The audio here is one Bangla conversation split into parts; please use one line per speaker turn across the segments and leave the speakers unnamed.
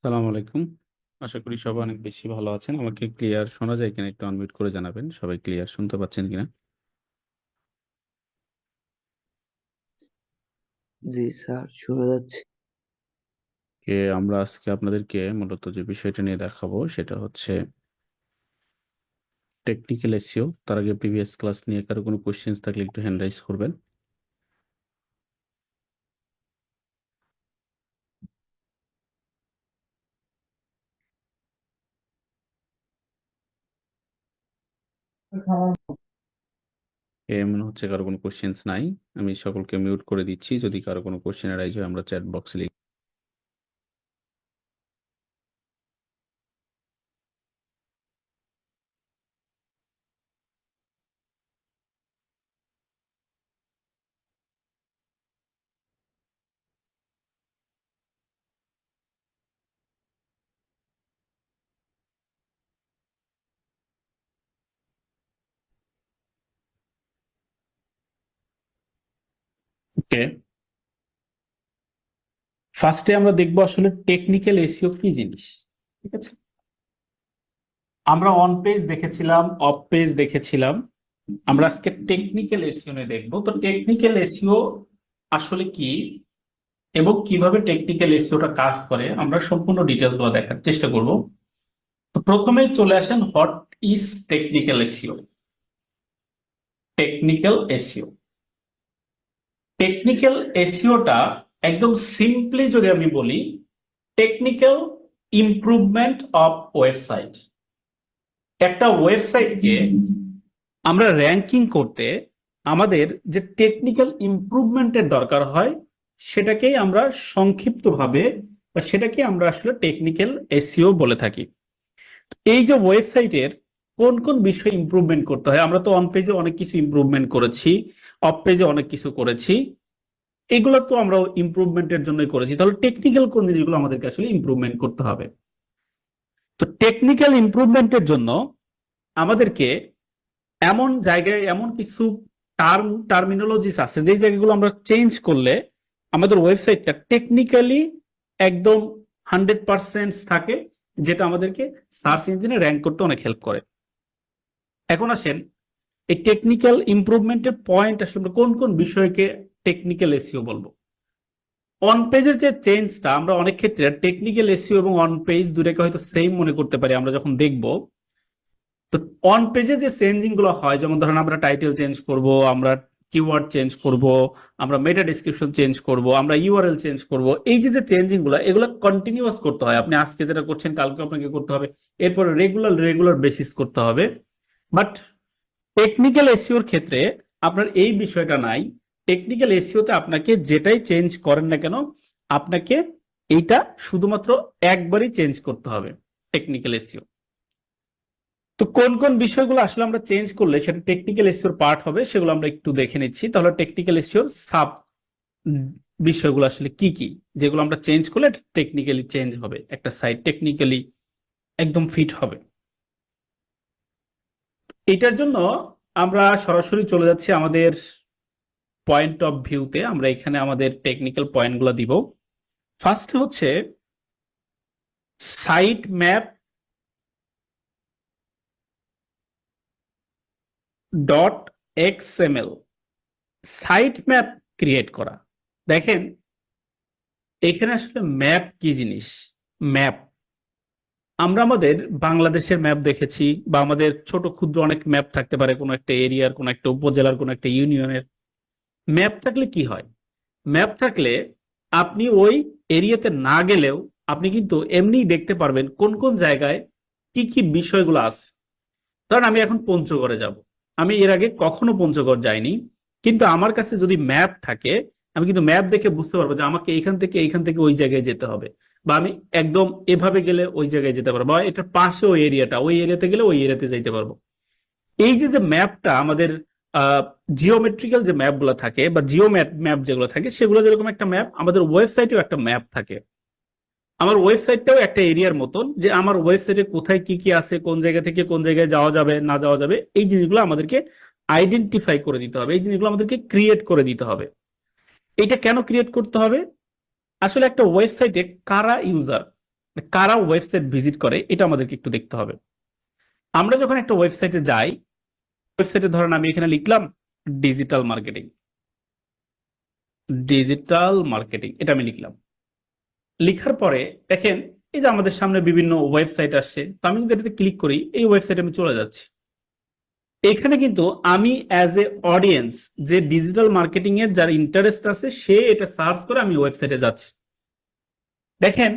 সালাম আলাইকুম। আশা করি সবাই অনেক বেশি ভালো আছেন। আমাকে ক্লিয়ার শোনা যায় কিনা একটু আনমিউট করে জানাবেন। সবাই ক্লিয়ার শুনতে পাচ্ছেন কিনা?
জি স্যার, শোনা যাচ্ছে।
আমরা আজকে আপনাদেরকে মূলত যে বিষয়টা নিয়ে দেখাবো সেটা হচ্ছে টেকনিক্যাল এসইও। তার আগে প্রিভিয়াস ক্লাস নিয়ে কারো কোনো কোশ্চেন্স থাকলে একটু হ্যান্ড রাইজ করবেন। মনে হচ্ছে কারো কোনো কোশ্চেন্স নাই। আমি সকলকে মিউট করে দিচ্ছি। যদি কারো কোনো কোশ্চেন রাইজ হয় আমরা চ্যাট বক্সে লিখ। ওকে, ফার্স্টে আমরা দেখবো আসলে টেকনিক্যাল এসইও কি জিনিস। ঠিক আছে, আমরা অন পেজ দেখেছিলাম, অফ পেজ দেখেছিলাম, আমরা আজকে টেকনিক্যাল এসইও নিয়ে দেখবো। তো টেকনিক্যাল এসইও আসলে কি এবং কিভাবে টেকনিক্যাল এসইওটা কাজ করে আমরা সম্পূর্ণ ডিটেলস গুলো দেখার চেষ্টা করব। তো প্রথমেই চলে আসেন, what is technical SEO. Technical SEO, technical এসইওটা একদম সিম্পলি যদি আমি বলি, টেকনিক্যাল ইমপ্রুভমেন্ট অফ ওয়েবসাইট। একটা ওয়েবসাইটকে আমরা র্যাঙ্কিং করতে আমাদের যে টেকনিক্যাল ইমপ্রুভমেন্টের দরকার হয় সেটাকেই আমরা সংক্ষিপ্তভাবে বা সেটাকে আমরা আসলে টেকনিক্যাল এসইও বলে থাকি। এই যে ওয়েবসাইটের কোন কোন বিষয়ে ইমপ্রুভমেন্ট করতে হয়, আমরা তো অন পেজে অনেক কিছু ইমপ্রুভমেন্ট করেছি, অফ পেজে অনেক কিছু করেছি, এগুলো তো আমরা ইমপ্রুভমেন্টের জন্যই করেছি। তাহলে টেকনিক্যাল কোন জিনিসগুলো আমাদেরকে আসলে ইমপ্রুভমেন্ট করতে হবে। তো টেকনিক্যাল ইমপ্রুভমেন্টের জন্য আমাদেরকে এমন জায়গায় এমন কিছু টার্মিনোলজিস আছে যে জায়গাগুলো আমরা চেঞ্জ করলে আমাদের ওয়েবসাইটটা টেকনিক্যালি একদম 100% থাকে, যেটা আমাদেরকে সার্চ ইঞ্জিনে র্যাঙ্ক করতে অনেক হেল্প করে। এখন আসেন, এই টেকনিক্যাল ইমপ্রুভমেন্টের পয়েন্ট আসলে আমরা কোন কোন বিষয়কে টেকনিক্যাল এসইও বলবো। অন পেজের যে চেঞ্জটা, আমরা অনেক ক্ষেত্রে টেকনিক্যাল এসইও এবং অন পেজ দুটাকে হয়তো সেম মনে করতে পারি আমরা যখন দেখব। তো অন পেজে যে চেঞ্জিং গুলো হয়, যেমন ধরেন আমরা টাইটেল চেঞ্জ করব, আমরা কিওয়ার্ড চেঞ্জ করব, আমরা মেটা ডেসক্রিপশন চেঞ্জ করব, আমরা ইউআরএল চেঞ্জ করব, এই যে যে চেঞ্জিং গুলো এগুলো কন্টিনিউয়াস করতে হয়। আপনি আজকে যেটা করছেন কালকে আপনাকে করতে হবে, এরপরে রেগুলার বেসিস করতে হবে। বাট টেকনিক্যাল এসইওর ক্ষেত্রে আপনার এই বিষয়টা নাই। টেকনিক্যাল এসইওতে আপনাকে যেটাই চেঞ্জ করেন না কেন, আপনাকে এইটা শুধুমাত্র একবারই চেঞ্জ করতে হবে টেকনিক্যাল এসইও। তো কোন কোন বিষয়গুলো আসলে আমরা চেঞ্জ করলে সেটা টেকনিক্যাল এসইওর পার্ট হবে সেগুলো আমরা একটু দেখে নিচ্ছি। তাহলে টেকনিক্যাল এসইওর সাব বিষয়গুলো আসলে কি কি, যেগুলো আমরা চেঞ্জ করলে টেকনিক্যালি চেঞ্জ হবে, একটা সাইট টেকনিক্যালি একদম ফিট হবে। এটার জন্য আমরা সরাসরি চলে যাচ্ছি আমাদের পয়েন্ট অফ ভিউতে। আমরা এখানে আমাদের টেকনিক্যাল পয়েন্টগুলো দিব। ফার্স্ট হচ্ছে site map dot XML, site map create করা। দেখেন এখানে আসলে ম্যাপ কি জিনিস। ম্যাপ আমরা আমাদের বাংলাদেশের ম্যাপ দেখেছি, বা আমাদের ছোট ক্ষুদ্র অনেক ম্যাপ থাকতে পারে, কোনো একটা এরিয়ার, কোনো একটা উপজেলার, কোনো একটা ইউনিয়নের। ম্যাপ থাকলে কি হয়, ম্যাপ থাকলে আপনি ওই এরিয়াতে না গেলেও আপনি কিন্তু এমনি দেখতে পারবেন কোন কোন জায়গায় কি কি বিষয়গুলো আছে। ধরেন আমি এখন পঞ্চগড়ে যাব, আমি এর আগে কখনো পঞ্চগড় যাইনি, কিন্তু আমার কাছে যদি ম্যাপ থাকে আমি কিন্তু ম্যাপ দেখে বুঝতে পারবো যে আমাকে এইখান থেকে ওই জায়গায় যেতে হবে, বা আমি একদম এভাবে গেলে ওই জায়গায় যেতে পারবো, বা এটার পাশে ওই এরিয়াটা, ওই এরিয়াতে গেলে ওই এরিয়াতে যাইতে পারবো। এই যে যে ম্যাপটা আমাদের জিওমেট্রিক্যাল যে ম্যাপগুলো থাকে বা জিও ম্যাপ যেগুলো থাকে, সেগুলো যেরকম একটা ম্যাপ, আমাদের ওয়েবসাইটেও একটা ম্যাপ থাকে। আমার ওয়েবসাইটটাও একটা এরিয়ার মতন, যে আমার ওয়েবসাইটে কোথায় কি কি আছে, কোন জায়গা থেকে কোন জায়গায় যাওয়া যাবে না যাওয়া যাবে, এই জিনিসগুলো আমাদেরকে আইডেন্টিফাই করে দিতে হবে, এই জিনিসগুলো আমাদেরকে ক্রিয়েট করে দিতে হবে। এটা কেন ক্রিয়েট করতে হবে, আসলে একটা ওয়েবসাইটে কারা ইউজার, কারা ওয়েবসাইট ভিজিট করে এটা আমাদেরকে একটু দেখতে হবে। আমরা যখন একটা ওয়েবসাইটে যাই, ওয়েবসাইটে ধরেন আমি এখানে লিখলাম ডিজিটাল মার্কেটিং, ডিজিটাল মার্কেটিং এটা আমি লিখলাম। লিখার পরে দেখেন এই যে আমাদের সামনে বিভিন্ন ওয়েবসাইট আসছে, তো আমি যদি এটাতে ক্লিক করি এই ওয়েবসাইটে আমি চলে যাচ্ছি। এখানে কিন্তু আমি অ্যাজ এ অডিয়েন্স, যে ডিজিটাল মার্কেটিং এর যার ইন্টারেস্ট আছে সে এটা সার্চ করে আমি ওয়েবসাইটে যাচ্ছি। দেখেন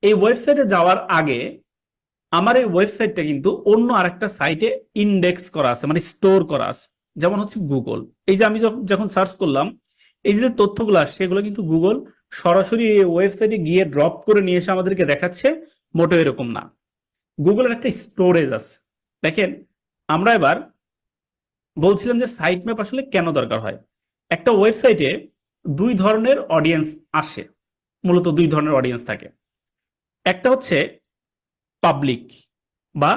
এই ওয়েবসাইটে যাওয়ার আগে আমার এই ওয়েবসাইটটা কিন্তু অন্য আরেকটা সাইটে ইন্ডেক্স করা আছে, মানে স্টোর করা আছে, যেমন হচ্ছে গুগল। এই যে আমি যখন সার্চ করলাম, এই যে তথ্যগুলো আসছে এগুলো কিন্তু গুগল সরাসরি এই ওয়েবসাইটে গিয়ে ড্রপ করে নিয়ে এসে আমাদেরকে দেখাচ্ছে, মোটেও এরকম না। গুগলের একটা স্টোরেজ আছে। দেখেন আমরা এবার বলছিলাম যে সাইট ম্যাপ আসলে কেন দরকার হয়। একটা ওয়েবসাইটে দুই ধরনের অডিয়েন্স আসে, মূলত দুই ধরনের অডিয়েন্স থাকে। একটা হচ্ছে পাবলিক, বা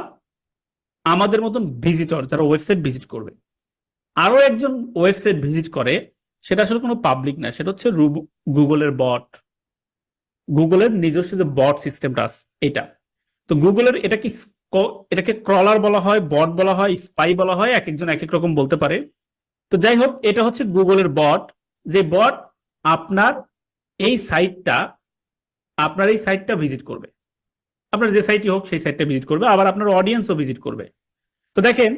আমাদের মতন ভিজিটর যারা ওয়েবসাইট ভিজিট করবে। আরো একজন ওয়েবসাইট ভিজিট করে, সেটা আসলে কোনো পাবলিক না, সেটা হচ্ছে গুগলের বট, গুগলের নিজস্ব যে বট সিস্টেমটা আছে এটা। তো গুগলের এটা কি এটাকে ক্রলার বলা হয়, বট বলা হয়, স্পাই বলা হয়, এক একজন এক এক রকম বলতে পারে। তো যাই হোক, এটা হচ্ছে গুগলের বট, যে বট আপনার এই সাইটটা আপনার এই সাইটটা ভিজিট করবে, আপনার যে সাইটই হোক সেই সাইটটা ভিজিট করবে, আবার আপনার অডিয়েন্সও ভিজিট করবে। তো দেখেন,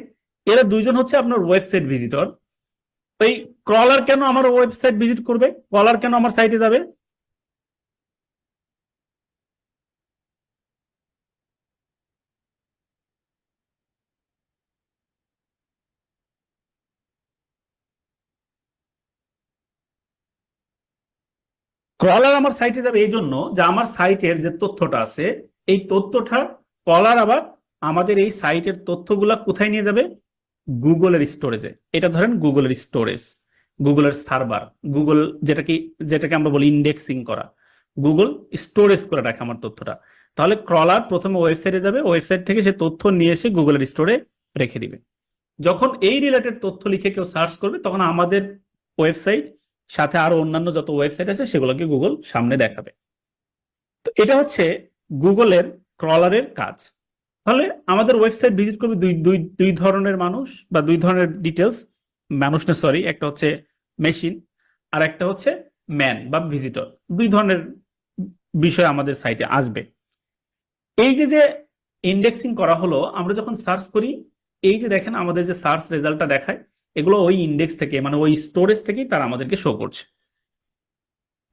এরা দুইজন হচ্ছে আপনার ওয়েবসাইট ভিজিটর। এই ক্রলার কেন আমার ওয়েবসাইট ভিজিট করবে, ক্রলার কেন আমার সাইটে যাবে? ক্রলার আমার সাইটে যাবে এই জন্য যে আমার সাইটের যে তথ্যটা আছে, এই তথ্যটা ক্রলার আবার আমাদের এই সাইটের তথ্যগুলা কোথায় নিয়ে যাবে? গুগলের স্টোরেজে। এটা ধরেন গুগলের স্টোরেজ, গুগলের সার্ভার, গুগল যেটাকে আমরা বলি ইন্ডেক্সিং করা, গুগল স্টোরেজ করে রাখে আমার তথ্যটা। তাহলে ক্রলার প্রথমে ওয়েবসাইটে যাবে, ওয়েবসাইট থেকে সে তথ্য নিয়ে এসে গুগলের স্টোরে রেখে দিবে। যখন এই রিলেটেড তথ্য লিখে কেউ সার্চ করবে, তখন আমাদের ওয়েবসাইট সাথে আরো অন্যান্য যত ওয়েবসাইট আছে সেগুলোকে গুগল সামনে দেখাবে। তো এটা হচ্ছে গুগলের ক্রলারের কাজ। তাহলে আমাদের ওয়েবসাইট ভিজিট করবে দুই দুই দুই ধরনের মানুষ বা দুই ধরনের ডিটেলস, মানুষ না সরি, একটা হচ্ছে মেশিন আর একটা হচ্ছে ম্যান বা ভিজিটর। দুই ধরনের বিষয় আমাদের সাইটে আসবে। এই যে যে ইন্ডেক্সিং করা হলো, আমরা যখন সার্চ করি, এই যে দেখেন আমাদের যে সার্চ রেজাল্টটা দেখায়, এগুলো ওই ইন্ডেক্স থেকে, মানে ওই স্টোরেজ থেকেই তারা আমাদেরকে শো করছে।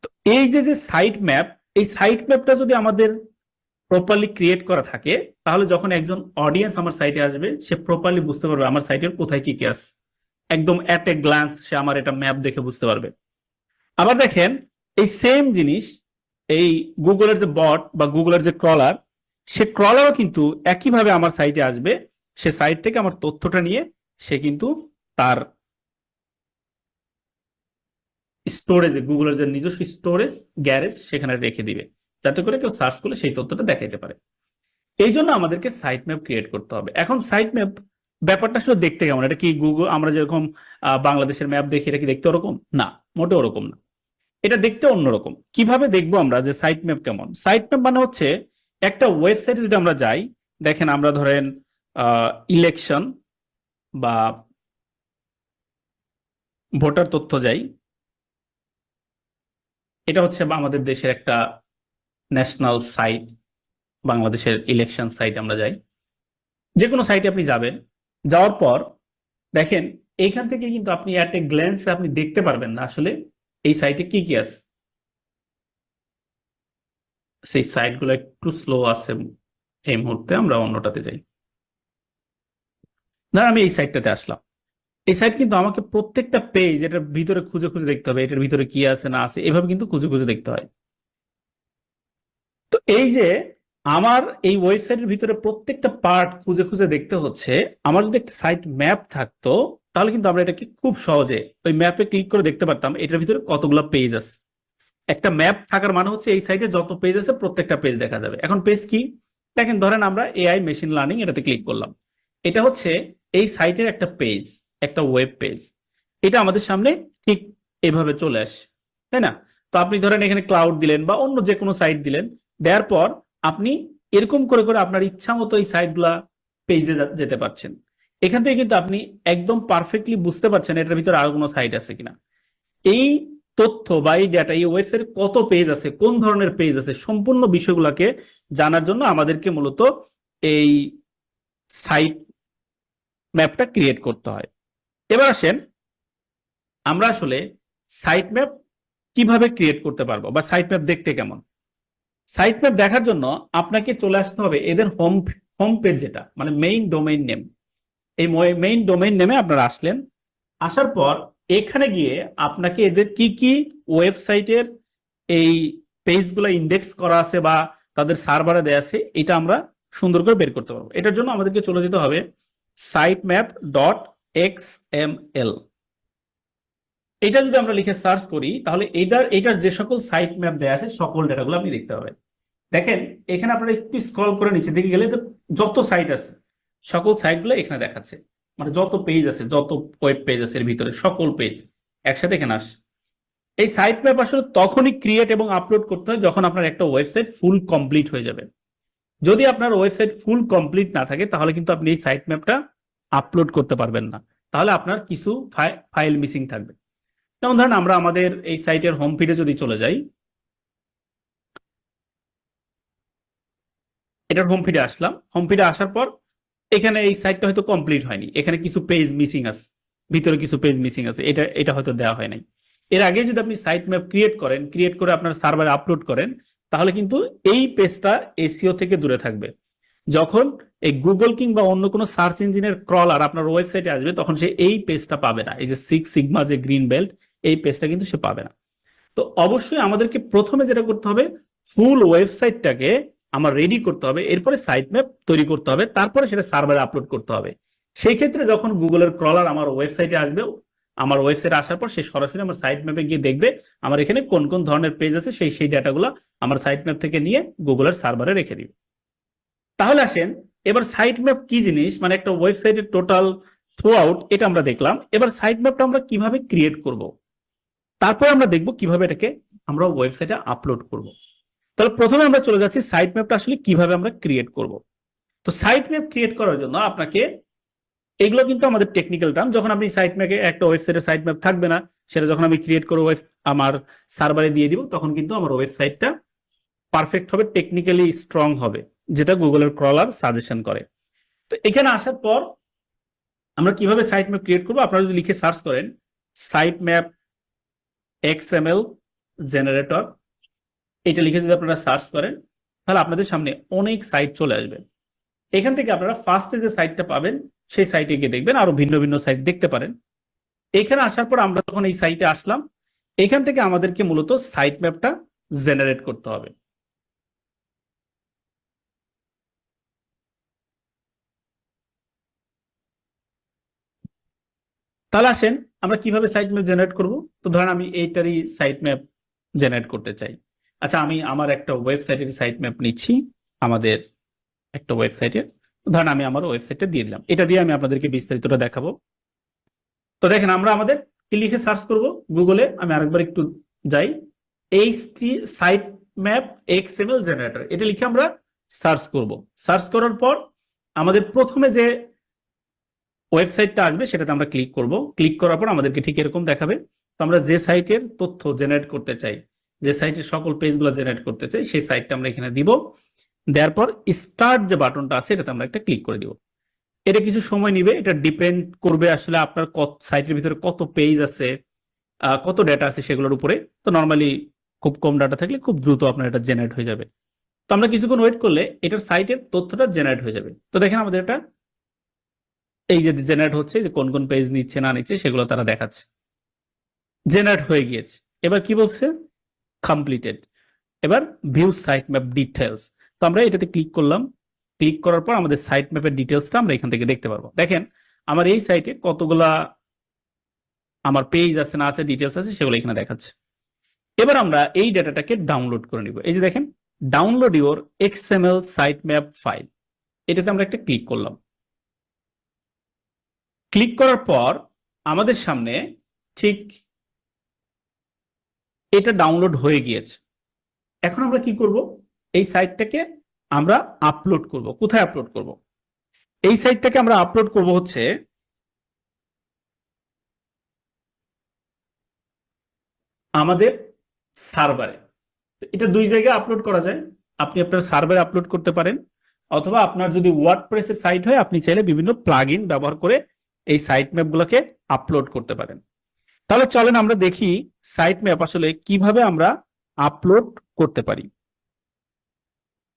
তো এই যে যে সাইট ম্যাপ, এই সাইট ম্যাপটা যদি আমাদের প্রপারলি ক্রিয়েট করা থাকে, তাহলে যখন একজন অডিয়েন্স আমার সাইটে আসবে, সে প্রপারলি বুঝতে পারবে আমার সাইটের কোথায় কি কি আছে। একদম অ্যাট এ গ্লান্স সে আমার এটা ম্যাপ দেখে বুঝতে পারবে। আবার দেখেন, এই সেম জিনিস এই গুগলের যে বট বা গুগলের যে ক্রলার, সে ক্রলারও কিন্তু একইভাবে আমার সাইটে আসবে। সে সাইট থেকে আমার তথ্যটা নিয়ে সে কিন্তু তার স্টোরেজে, গুগলের যে নিজস্ব স্টোরেজ গ্যারেজ, সেখানে রেখে দিবে, যাতে করে কেউ সার্চ করলে সেই তথ্যটা দেখাইতে পারে। এই জন্য আমাদেরকে সাইট ম্যাপ ক্রিয়েট করতে হবে। এখন সাইট ম্যাপ ব্যাপারটা আসলে দেখতে কেমন? এটা কি গুগল আমরা যেরকম বাংলাদেশের ম্যাপ দেখি, এটা কি দেখতে ওরকম? না, মোটে ওরকম না। এটা দেখতে অন্যরকম। কিভাবে দেখবো আমরা যে সাইট ম্যাপ কেমন? সাইট ম্যাপ মানে হচ্ছে একটা ওয়েবসাইটে যদি আমরা যাই, দেখেন আমরা ধরেন ইলেকশন বা ভোটার তথ্য যাই, এটা হচ্ছে আমাদের দেশের একটা ন্যাশনাল সাইট, বাংলাদেশের ইলেকশন সাইট। আমরা যাই, যে কোনো সাইটে আপনি যাবেন, যাওয়ার পর দেখেন এইখান থেকে কিন্তু আপনি অ্যাট এ গ্ল্যান্সে আপনি দেখতে পারবেন না আসলে এই সাইটে কি কি আছে। সেই সাইটগুলো একটু স্লো আছে এই মুহূর্তে, আমরা অন্যটাতে যাই। ধর আমি এই সাইটটাতে আসলাম, এই সাইট কিন্তু আমাকে প্রত্যেকটা পেজ এটার ভিতরে খুঁজে খুঁজে দেখতে হবে, এটার ভিতরে কি আছে না আছে এভাবে কিন্তু খুঁজে খুঁজে দেখতে হয়। তো এই যে আমার এই ওয়েবসাইটের ভিতরে প্রত্যেকটা পার্ট খুঁজে খুঁজে দেখতে হচ্ছে, আমার যদি একটা সাইট ম্যাপ থাকতো, তাহলে কিন্তু আমরা এটাকে খুব সহজে ওই ম্যাপে ক্লিক করে দেখতে পারতাম এটার ভিতরে কতগুলো পেজ আছে। একটা ম্যাপ থাকার মানে হচ্ছে এই সাইটে যত পেজ আছে প্রত্যেকটা পেজ দেখা যাবে। এখন পেজ কি? দেখেন, ধরেন আমরা এআই মেশিন লার্নিং এটাতে ক্লিক করলাম, এটা হচ্ছে এই সাইটের একটা পেজ, একটা ওয়েব পেজ। এটা আমাদের সামনে ঠিক এভাবে চলে আসে, তাই না? তো আপনি ধরেন এখানে ক্লাউড দিলেন বা অন্য যে কোনো সাইট দিলেন, দেওয়ার পর আপনি এরকম করে করে আপনার ইচ্ছা মতো এই সাইটগুলা পেজে যেতে পারছেন। এখান থেকে কিন্তু আপনি একদম পারফেক্টলি বুঝতে পারছেন এটার ভিতরে আর কোনো সাইট আছে কিনা। এই তথ্য বা এই ডেটা, এই ওয়েবসাইটে কত পেজ আছে, কোন ধরনের পেজ আছে, সম্পূর্ণ বিষয়গুলোকে জানার জন্য আমাদেরকে মূলত এই সাইট ম্যাপটা ক্রিয়েট করতে হয়। এবার আসেন, আমরা আসলে সাইট ম্যাপ কিভাবে ক্রিয়েট করতে পারবো বা সাইট ম্যাপ দেখতে কেমন? সাইট ম্যাপ দেখার জন্য আপনাকে চলে আসতে হবে এদের হোম হোম পেজ, যেটা মানে মেইন ডোমেইন নেম। এই মেইন ডোমেইন নেমে আপনারা আসলেন, আসার পর এখানে গিয়ে আপনাকে এদের কি কি ওয়েবসাইটের এই পেজগুলো ইন্ডেক্স করা আছে বা তাদের সার্ভারে দেয়া আছে, এটা আমরা সুন্দর করে বের করতে পারবো। এটার জন্য আমাদেরকে চলে যেতে হবে sitemap.xml। এটা যদি আমরা লিখে সার্চ করি, তাহলে এটার যে সকল সাইট ম্যাপ দেয়া আছে সকল ডেটাগুলো আপনি দেখতে পাবেন। দেখেন এখানে আপনারা একটু স্ক্রল করে নিচে দিকে গেলে যত সাইট আছে সকল সাইটগুলো এখানে দেখাচ্ছে, মানে যত পেজ আছে, যত ওয়েব পেজ আছে এর ভিতরে সকল পেজ একসাথে এখানে আসে। এই সাইট ম্যাপ আসলে তখনই ক্রিয়েট এবং আপলোড করতে হয় যখন আপনার একটা ওয়েবসাইট ফুল কমপ্লিট হয়ে যাবে। যদি আপনার ওয়েবসাইট ফুল কমপ্লিট না থাকে তাহলে কিন্তু আপনি এই সাইট ম্যাপটা আপলোড করতে পারবেন না, তাহলে আপনার কিছু ফাইল মিসিং থাকবে। যেমন ধরেন আমরা আমাদের এই সাইটের হোম ফিডে যদি চলে যাই, এটার হোম ফিডে আসলাম, হোম ফিডে আসার পর এখানে এই সাইটটা হয়তো কমপ্লিট হয়নি, এখানে কিছু পেজ মিসিং আছে, ভিতরে কিছু পেজ মিসিং আছে, এটা এটা হয়তো দেওয়া হয় নাই। এর আগে যদি আপনি সাইট ম্যাপ ক্রিয়েট করেন, ক্রিয়েট করে আপনার সার্ভারে আপলোড করেন, তাহলে কিন্তু এই পেজটা এসইও থেকে দূরে থাকবে। যখন এই গুগল কিংবা অন্য কোনো সার্চ ইঞ্জিনের ক্রলার আপনার ওয়েবসাইটে আসবে তখন সে এই পেজটা পাবে না, এই যে 6 সিগমা যে গ্রিন বেল্ট, এই পেজটা কিন্তু সে পাবে না। তো অবশ্যই আমাদেরকে প্রথমে যেটা করতে হবে, ফুল ওয়েবসাইটটাকে আমার রেডি করতে হবে, এরপরে সাইট ম্যাপ তৈরি করতে হবে, তারপরে সেটা সার্ভারে আপলোড করতে হবে। সেই ক্ষেত্রে যখন গুগলের ক্রলার আমার ওয়েবসাইটে আসবে, আমার ওয়েবসাইটে আসার পর সে সরাসরি আমার সাইট ম্যাপে গিয়ে দেখবে আমার এখানে কোন কোন ধরনের পেজ আছে, সেই ডাটাগুলো আমার সাইট ম্যাপ থেকে নিয়ে গুগলের সার্ভারে রেখে দিবে। তাহলে আসেন এবার সাইট ম্যাপ কি জিনিস, মানে একটা ওয়েবসাইটের টোটাল থ্রু আউট এটা আমরা দেখলাম। এবার সাইট ম্যাপটা আমরা কিভাবে ক্রিয়েট করব, তারপর আমরা দেখব কিভাবে এটাকে আমরা ওয়েবসাইটে আপলোড করব। তাহলে প্রথমে আমরা চলে যাচ্ছি সাইট ম্যাপটা আসলে কিভাবে আমরা ক্রিয়েট করব। তো সাইট ম্যাপ ক্রিয়েট করার জন্য আপনাকে, এগুলো কিন্তু আমাদের টেকনিক্যাল টার্ম, যখন আপনি সাইট ম্যাপে একটা ওয়েবসাইটের সাইট ম্যাপ থাকবে না, সেটা যখন আমি ক্রিয়েট করে আমার সার্ভারে দিয়ে দিব, তখন কিন্তু আমার ওয়েবসাইটটা পারফেক্ট হবে, টেকনিক্যালি স্ট্রং হবে, যেটা গুগলের ক্রলার সাজেশন করে। তো এখানে আসার পর আমরা কিভাবে সাইট ম্যাপ ক্রিয়েট করবো, আপনারা যদি লিখে সার্চ করেন সাইট ম্যাপ XML জেনারেটর, এটা লিখে যদি আপনারা সার্চ করেন তাহলে আপনাদের সামনে অনেক সাইট চলে আসবে। এখান থেকে আপনারা ফার্স্টে যে সাইটটা পাবেন সেই সাইটে গিয়ে দেখবেন, আরো ভিন্ন ভিন্ন সাইট দেখতে পারেন। এখানে আসার পর আমরা যখন এই সাইটে আসলাম, এখান থেকে আমাদেরকে মূলত সাইট ম্যাপটা জেনারেট করতে হবে। তাহলে আসেন আমরা কিভাবে সাইট ম্যাপ জেনারেট করব। তো ধরেন আমি এইটারই সাইট ম্যাপ জেনারেট করতে চাই। আচ্ছা, আমি আমার একটা ওয়েবসাইটের সাইট ম্যাপ নিচ্ছি, আমাদের একটা ওয়েবসাইটের, ধরেন আমি আমার ওয়েবসাইটে দিয়ে দিলাম, এটা দিয়ে আমি আপনাদেরকে বিস্তারিতটা দেখাবো। তো দেখেন আমরা আমাদের কি লিখে সার্চ করব গুগলে, আমি আরেকবার একটু যাই, HT site map XML generator, এটা লিখে আমরা সার্চ করব। সার্চ করার পর আমাদের প্রথমে যে ওয়েবসাইটটা আসবে সেটাতে আমরা ক্লিক করব। ক্লিক করার পর আমাদেরকে ঠিক এরকম দেখাবে। তো আমরা যে সাইটের তথ্য জেনারেট করতে চাই, যে সাইটের সকল পেজগুলো জেনারেট করতে চাই, সেই সাইটটা আমরা এখানে দিব। দেওয়ার পর স্টার্ট যে বাটনটা আছে এটাতে আমরা একটা ক্লিক করে দিব। এটা কিছু সময় নিবে, এটা ডিপেন্ড করবে আসলে আপনার সাইটের ভিতরে কত পেজ আছে, কত ডেটা আছে সেগুলোর উপরে। তো নর্মালি খুব কম ডাটা থাকলে খুব দ্রুত আপনার এটা জেনারেট হয়ে যাবে। তো আমরা কিছুক্ষণ ওয়েট করলে এটার সাইটের তথ্যটা জেনারেট হয়ে যাবে। তো দেখেন আমাদের এটা এই যে জেনারেট হচ্ছে, যে কোন কোন পেজ নিচ্ছে না নিচ্ছে সেগুলো তারা দেখাচ্ছে, জেনারেট হয়ে গিয়েছে। এবার কি বলছে, কমপ্লিটেড। এবার ভিউ সাইট ম্যাপ ডিটেলস, তো আমরা এটাতে ক্লিক করলাম। ক্লিক করার পর আমাদের সাইট ম্যাপের ডিটেলসটা আমরা এখান থেকে দেখতে পারবো। দেখেন আমার এই সাইটে কতগুলা আমার পেজ আছে না আছে, ডিটেলস আছে, সেগুলো এখানে দেখাচ্ছে। এবার আমরা এই ডেটাটাকে ডাউনলোড করে নিব। এই যে দেখেন download your XML site map file, এটাতে আমরা একটা ক্লিক করলাম। ক্লিক করার পর আমাদের সামনে ঠিক এটা ডাউনলোড হয়ে গিয়েছে। এখন আমরা কি করব, এই সাইটটাকে আমরা আপলোড করব। কোথায় আপলোড করব, এই সাইটটাকে আমরা আপলোড করব হচ্ছে আমাদের সার্ভারে। এটা দুই জায়গায় আপলোড করা যায়, আপনি আপনার সার্ভারে আপলোড করতে পারেন, অথবা আপনার যদি ওয়ার্ডপ্রেসের সাইট হয় আপনি চাইলে বিভিন্ন প্লাগইন ব্যবহার করে এই সাইট ম্যাপগুলোকে আপলোড করতে পারেন। তাহলে চলেন আমরা দেখি সাইট ম্যাপ আসলে কিভাবে আমরা আপলোড করতে পারি।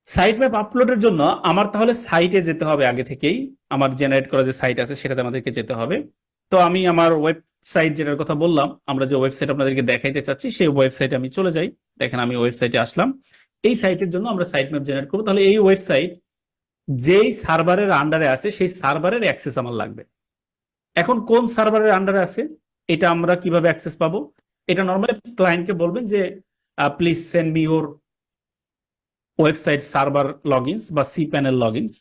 সাইট ম্যাপ আপলোডের জন্য আমার তাহলে সাইটে যেতে হবে, আগে থেকেই আমার জেনারেট করা যে সাইট আছে সেটাতে আমাদেরকে যেতে হবে। তো আমি আমার ওয়েবসাইট যেটার কথা বললাম, আমরা যে ওয়েবসাইট আপনাদেরকে দেখাইতে চাচ্ছি সেই ওয়েবসাইটে আমি চলে যাই। দেখেন আমি ওয়েবসাইটে আসলাম। এই সাইটের জন্য আমরা সাইট ম্যাপ জেনারেট করবো। তাহলে এই ওয়েবসাইট যেই সার্ভারের আন্ডারে আছে সেই সার্ভারের অ্যাক্সেস আমার লাগবে। এখন কোন সার্ভারের আন্ডারে আছে এটা আমরা কিভাবে অ্যাক্সেস পাবো, এটা নর্মালি ক্লায়েন্টকে বলবেন যে please send me your website server logins বা cPanel লগইনস।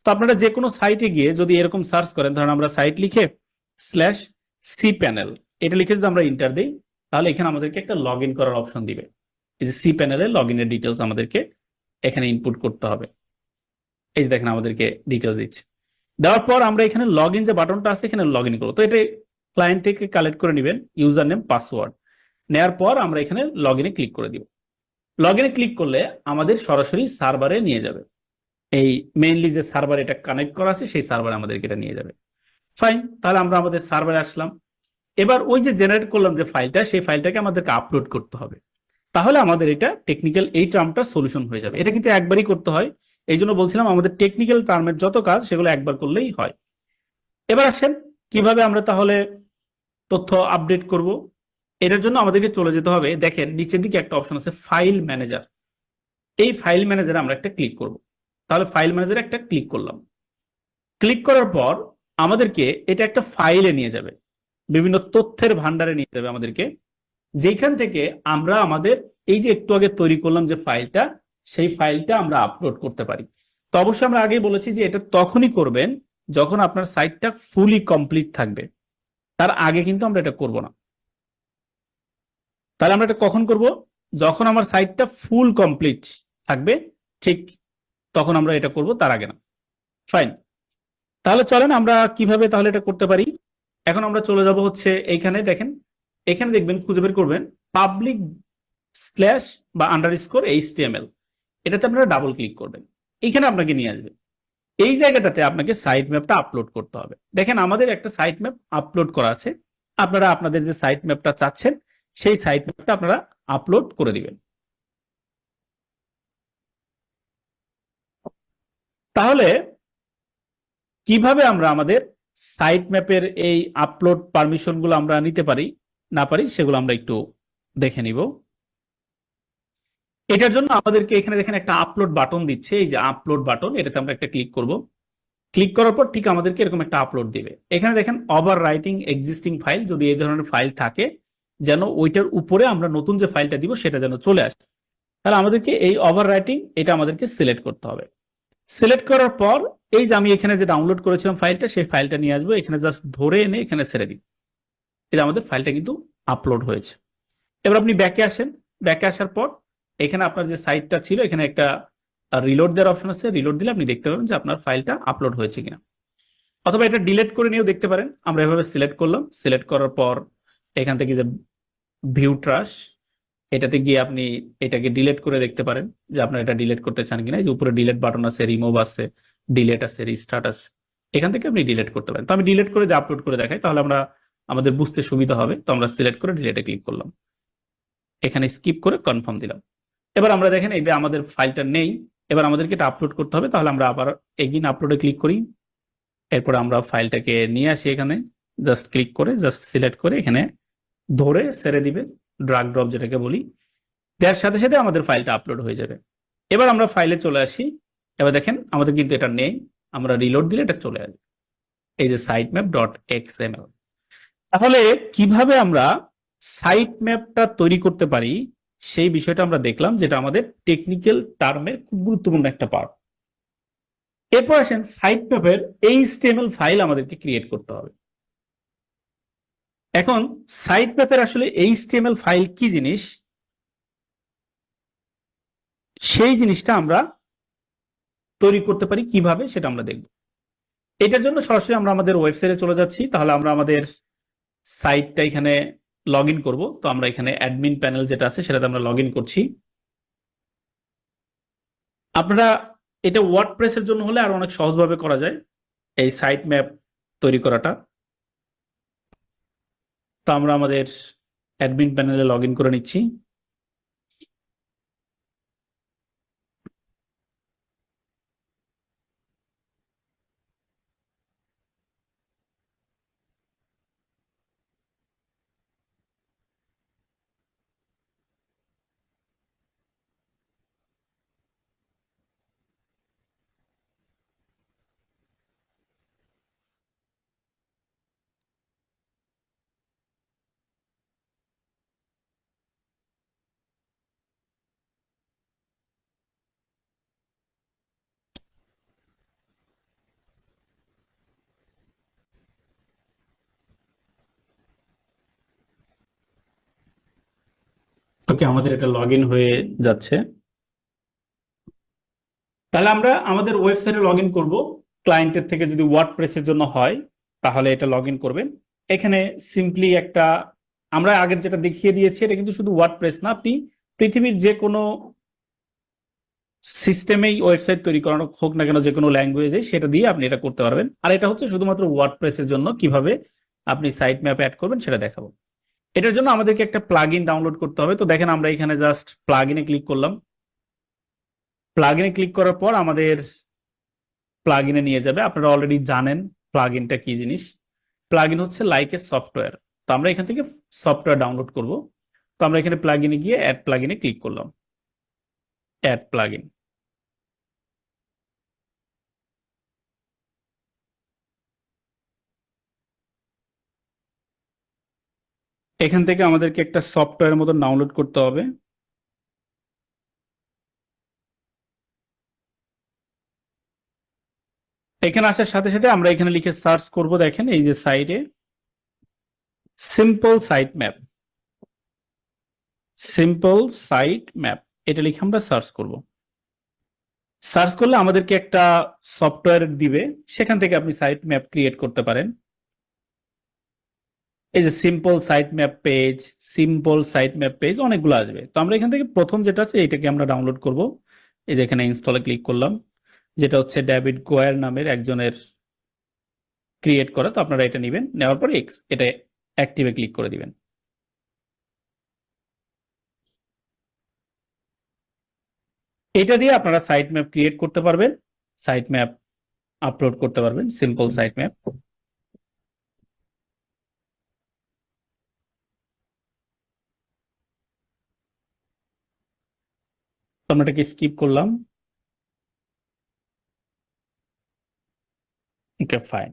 তো আপনারা যে কোনো সাইটে গিয়ে যদি এরকম সার্চ করেন, ধরেন আমরা সাইট লিখে /cPanel এটা লিখে যদি আমরা ইন্টার দিই, তাহলে এখানে আমাদেরকে একটা লগ ইন করার অপশন দিবে। এই যে সি প্যানেলে লগ ইনের ডিটেলস আমাদেরকে এখানে ইনপুট করতে হবে। এই যে দেখেন আমাদেরকে ডিটেলস দিচ্ছে। দেওয়ার পর আমরা এখানে লগ ইন যে বাটনটা আছে এখানে লগ ইন করবো। তো এটা ক্লায়েন্ট থেকে কালেক্ট করে নেবেন ইউজার নেম পাসওয়ার্ড। নেওয়ার পর আমরা এখানে লগ ইনে ক্লিক করে দিব। লগ ইনে ক্লিক করলে আমাদের সরাসরি সার্ভারে নিয়ে যাবে। এই মেইনলি যে সার্ভার এটা কানেক্ট করা আছে সেই সার্ভারে আমাদেরকে এটা নিয়ে যাবে। ফাইন, তাহলে আমরা আমাদের সার্ভারে আসলাম। এবার ওই যে জেনারেট করলাম যে ফাইলটা, সেই ফাইলটাকে আমাদেরকে আপলোড করতে হবে। তাহলে আমাদের এটা টেকনিক্যাল এই টার্মটা সলিউশন হয়ে যাবে। এটা কিন্তু একবারই করতে হয়, এই জন্য বলছিলাম আমাদের টেকনিক্যাল টার্মের যত কাজ সেগুলো একবার করলেই হয়। এবার আসেন কিভাবে আমরা তাহলে তথ্য আপডেট করব। এটার জন্য আমাদেরকে চলে যেতে হবে, দেখেন নিচের দিকে একটা অপশন আছে ফাইল ম্যানেজার। এই ফাইল ম্যানেজারে আমরা একটা ক্লিক করব। তাহলে ফাইল ম্যানেজারে একটা ক্লিক করলাম। ক্লিক করার পর আমাদেরকে এটা একটা ফাইলে নিয়ে যাবে, বিভিন্ন তথ্যের ভান্ডারে নিয়ে যাবে আমাদেরকে, যেখান থেকে আমরা আমাদের এই যে একটু আগে তৈরি করলাম যে ফাইলটা, সেই ফাইলটা আমরা আপলোড করতে পারি। তো অবশ্যই আমরা আগেই বলেছি যে এটা তখনই করবেন যখন আপনার সাইটটা ফুলি কমপ্লিট থাকবে, তার আগে কিন্তু আমরা এটা করব না। তাহলে আমরা এটা কখন করব? যখন আমার সাইটটা ফুল কমপ্লিট থাকবে, ঠিক তখন আমরা এটা করব, তার আগে না। ফাইন, তাহলে চলেন আমরা কিভাবে তাহলে এটা করতে পারি। এখন আমরা চলে যাব হচ্ছে এইখানে, দেখেন এখানে দেখবেন খুঁজে বের করবেন পাবলিক স্ল্যাশ বা আন্ডারস্কোর এইচটিএমএল। এটাতে আপনারা ডাবল ক্লিক করবেন, এখানে আপনাকে নিয়ে আসবে। এই জায়গাটাতে আপনাকে সাইট ম্যাপটা আপলোড করতে হবে। দেখেন আমাদের একটা সাইট ম্যাপ আপলোড করা আছে। আপনারা আপনাদের যে সাইট ম্যাপটা চাচ্ছেন সেই সাইট ম্যাপটা আপনারা আপলোড করে দিবেন। তাহলে কিভাবে আমরা আমাদের সাইট ম্যাপের এই আপলোড পারমিশন গুলো আমরা নিতে পারি না পারি সেগুলো আমরা একটু দেখে নিব। এটার জন্য আমাদেরকে এখানে দেখেন একটা আপলোড বাটন দিচ্ছে, এই যে আপলোড বাটন, এটাতে আমরা একটা ক্লিক করব। ক্লিক করার পর ঠিক আমাদেরকে এরকম একটা আপলোড দিবে। এখানে দেখেন ওভার রাইটিং এক্সিস্টিং ফাইল, যদি এই ধরনের ফাইল থাকে যেন ওইটার উপরে আমরা নতুন যে ফাইলটা দিব সেটা যেন চলে আসে। তাহলে আমাদেরকে এই ওভার রাইটিং এটা আমাদেরকে সিলেক্ট করতে হবে। সিলেক্ট করার পর এই যে আমি এখানে যে ডাউনলোড করেছিলাম ফাইলটা, সেই ফাইলটা নিয়ে আসবো, এখানে জাস্ট ধরে এনে এখানে ছেড়ে দিই। এটা আমাদের ফাইলটা কিন্তু আপলোড হয়েছে। এবার আপনি ব্যাকে আসেন। ব্যাকে আসার পর এখানে আপনার যে সাইটটা ছিল এখানে একটা রিলোড দেওয়ার অপশন আছে, রিলোড দিলে আপনি দেখতে পাবেন যে আপনার ফাইলটা আপলোড হয়েছে কিনা। অথবা এটা ডিলিট করে নিয়েও দেখতে পারেন। আমরা এভাবে সিলেক্ট করলাম, সিলেক্ট করার পর এখান থেকে যে ভিউ ট্রাশ, এটাতে গিয়ে আপনি এটাকে ডিলিট করে দেখতে পারেন যে আপনার এটা ডিলিট করতে চান কিনা। এই যে উপরে ডিলিট বাটন আছে, রিমুভ আছে, ডিলিট আছে, রিস্টার্ট আছে, এখান থেকে আপনি ডিলিট করতে পারেন। তো আমি ডিলিট করে দিয়ে আপলোড করে দেখাই, তাহলে আমরা আমাদের বুঝতে সুবিধা হবে। তো আমরা সিলেক্ট করে ডিলিটে ক্লিক করলাম, এখানে স্কিপ করে কনফার্ম দিলাম। এবার আমরা দেখেন এই যে আমাদের ফাইলটা নেই, এবার আমাদেরকে এটা আপলোড করতে হবে। তাহলে আমরা আবার এগিন আপলোডে ক্লিক করি। এরপর আমরা ফাইলটাকে নিয়ে আসি এখানে, জাস্ট ক্লিক করে জাস্ট সিলেক্ট করে এখানে ধরে ছেড়ে দিবে, ড্রাগ ড্রপ যেটাকে বলি। দেওয়ার সাথে সাথে আমাদের ফাইলটা আপলোড হয়ে যাবে। এবার আমরা ফাইলে চলে আসি। এবার দেখেন আমাদের কিন্তু এটা নেই, আমরা রিলোড দিলে এটা চলে আসবে, এই যে সাইট ম্যাপ ডট এক্সএমএল। তাহলে কিভাবে আমরা সাইট ম্যাপটা তৈরি করতে পারি সেই বিষয়টা আমরা দেখলাম, যেটা আমাদের টেকনিক্যাল টার্মের খুব গুরুত্বপূর্ণ একটা পার্ট। এরপর আসেন সাইট ম্যাপের এইচটিএমএল ফাইল আমাদেরকে ক্রিয়েট করতে হবে। এখন সাইট ম্যাপের আসলে এইচটিএমএল ফাইল কি জিনিস, সেই জিনিসটা আমরা তৈরি করতে পারি কিভাবে সেটা আমরা দেখব। এটার জন্য সরাসরি আমরা আমাদের ওয়েবসাইটে চলে যাচ্ছি। তাহলে আমরা আমাদের সাইটটা এখানে লগ ইন করবো। তো আমরা এখানে অ্যাডমিন প্যানেল যেটা আছে সেটাতে আমরা লগ ইন করছি। আপনারা এটা ওয়ার্ডপ্রেসের জন্য হলে আরো অনেক সহজভাবে করা যায় এই সাইট ম্যাপ তৈরি করাটা। তো আমরা আমাদের অ্যাডমিন প্যানেলে লগ ইন করে নিচ্ছি। ওকে, আমাদের এটা লগ ইন হয়ে যাচ্ছে। তাহলে আমরা আমাদের ওয়েবসাইটে লগ ইন করবো। ক্লায়েন্টের থেকে যদি ওয়ার্ডপ্রেসের জন্য হয় তাহলে এটা লগ ইন করবেন। এখানে সিম্পলি একটা, আমরা আগের যেটা দেখিয়ে দিয়েছি, এটা কিন্তু শুধু ওয়ার্ডপ্রেস না, আপনি পৃথিবীর যে কোনো সিস্টেমেই ওয়েবসাইট তৈরি করানো হোক না কেন, যে কোনো ল্যাঙ্গুয়েজে, সেটা দিয়ে আপনি এটা করতে পারবেন। আর এটা হচ্ছে শুধুমাত্র ওয়ার্ডপ্রেসের জন্য কিভাবে আপনি সাইট ম্যাপ অ্যাড করবেন সেটা দেখাবো। এটার জন্য আমাদেরকে একটা প্লাগইন ডাউনলোড করতে হবে। তো দেখেন আমরা এখানে জাস্ট প্লাগইনে ক্লিক করলাম। প্লাগইনে ক্লিক করার পর আমাদের প্লাগইনে নিয়ে যাবে। আপনারা অলরেডি জানেন প্লাগইনটা কি জিনিস। প্লাগইন হচ্ছে লাইক এ সফটওয়্যার। তো আমরা এখান থেকে সফটওয়্যার ডাউনলোড করব। তো আমরা এখানে প্লাগইনে গিয়ে অ্যাড প্লাগইনে ক্লিক করলাম। Add plugin. এখান থেকে আমাদেরকে একটা সফটওয়্যার মতো ডাউনলোড করতে হবে। এখানে আসার সাথে সাথে আমরা এখানে লিখে সার্চ করব। দেখেন এই যে সাইটে simple site map, simple site map, এটা লিখে আমরা সার্চ করব। সার্চ করলে আমাদেরকে একটা সফটওয়্যার দিবে, সেখান থেকে আপনি সাইট ম্যাপ ক্রিয়েট করতে পারেন। এই যে simple site map page, simple site map page, অনেকগুলো আসবে। তো আমরা এখান থেকে প্রথম যেটা আছে এইটাকে আমরা ডাউনলোড করব। এই যে এখানে ইনস্টলে ক্লিক করলাম, যেটা হচ্ছে ডেভিড গোয়ার নামের একজনের ক্রিয়েট করা। তো আপনারা এটা নেবেন, নেওয়ার পরে এটা অ্যাক্টিভে ক্লিক করে দিবেন। এটা দিয়ে আপনারা সাইট ম্যাপ ক্রিয়েট করতে পারবেন, সাইট ম্যাপ আপলোড করতে পারবেন, সিম্পল সাইট ম্যাপ। তো আমরা এটাকে স্কিপ করলাম। ওকে, ফাইন।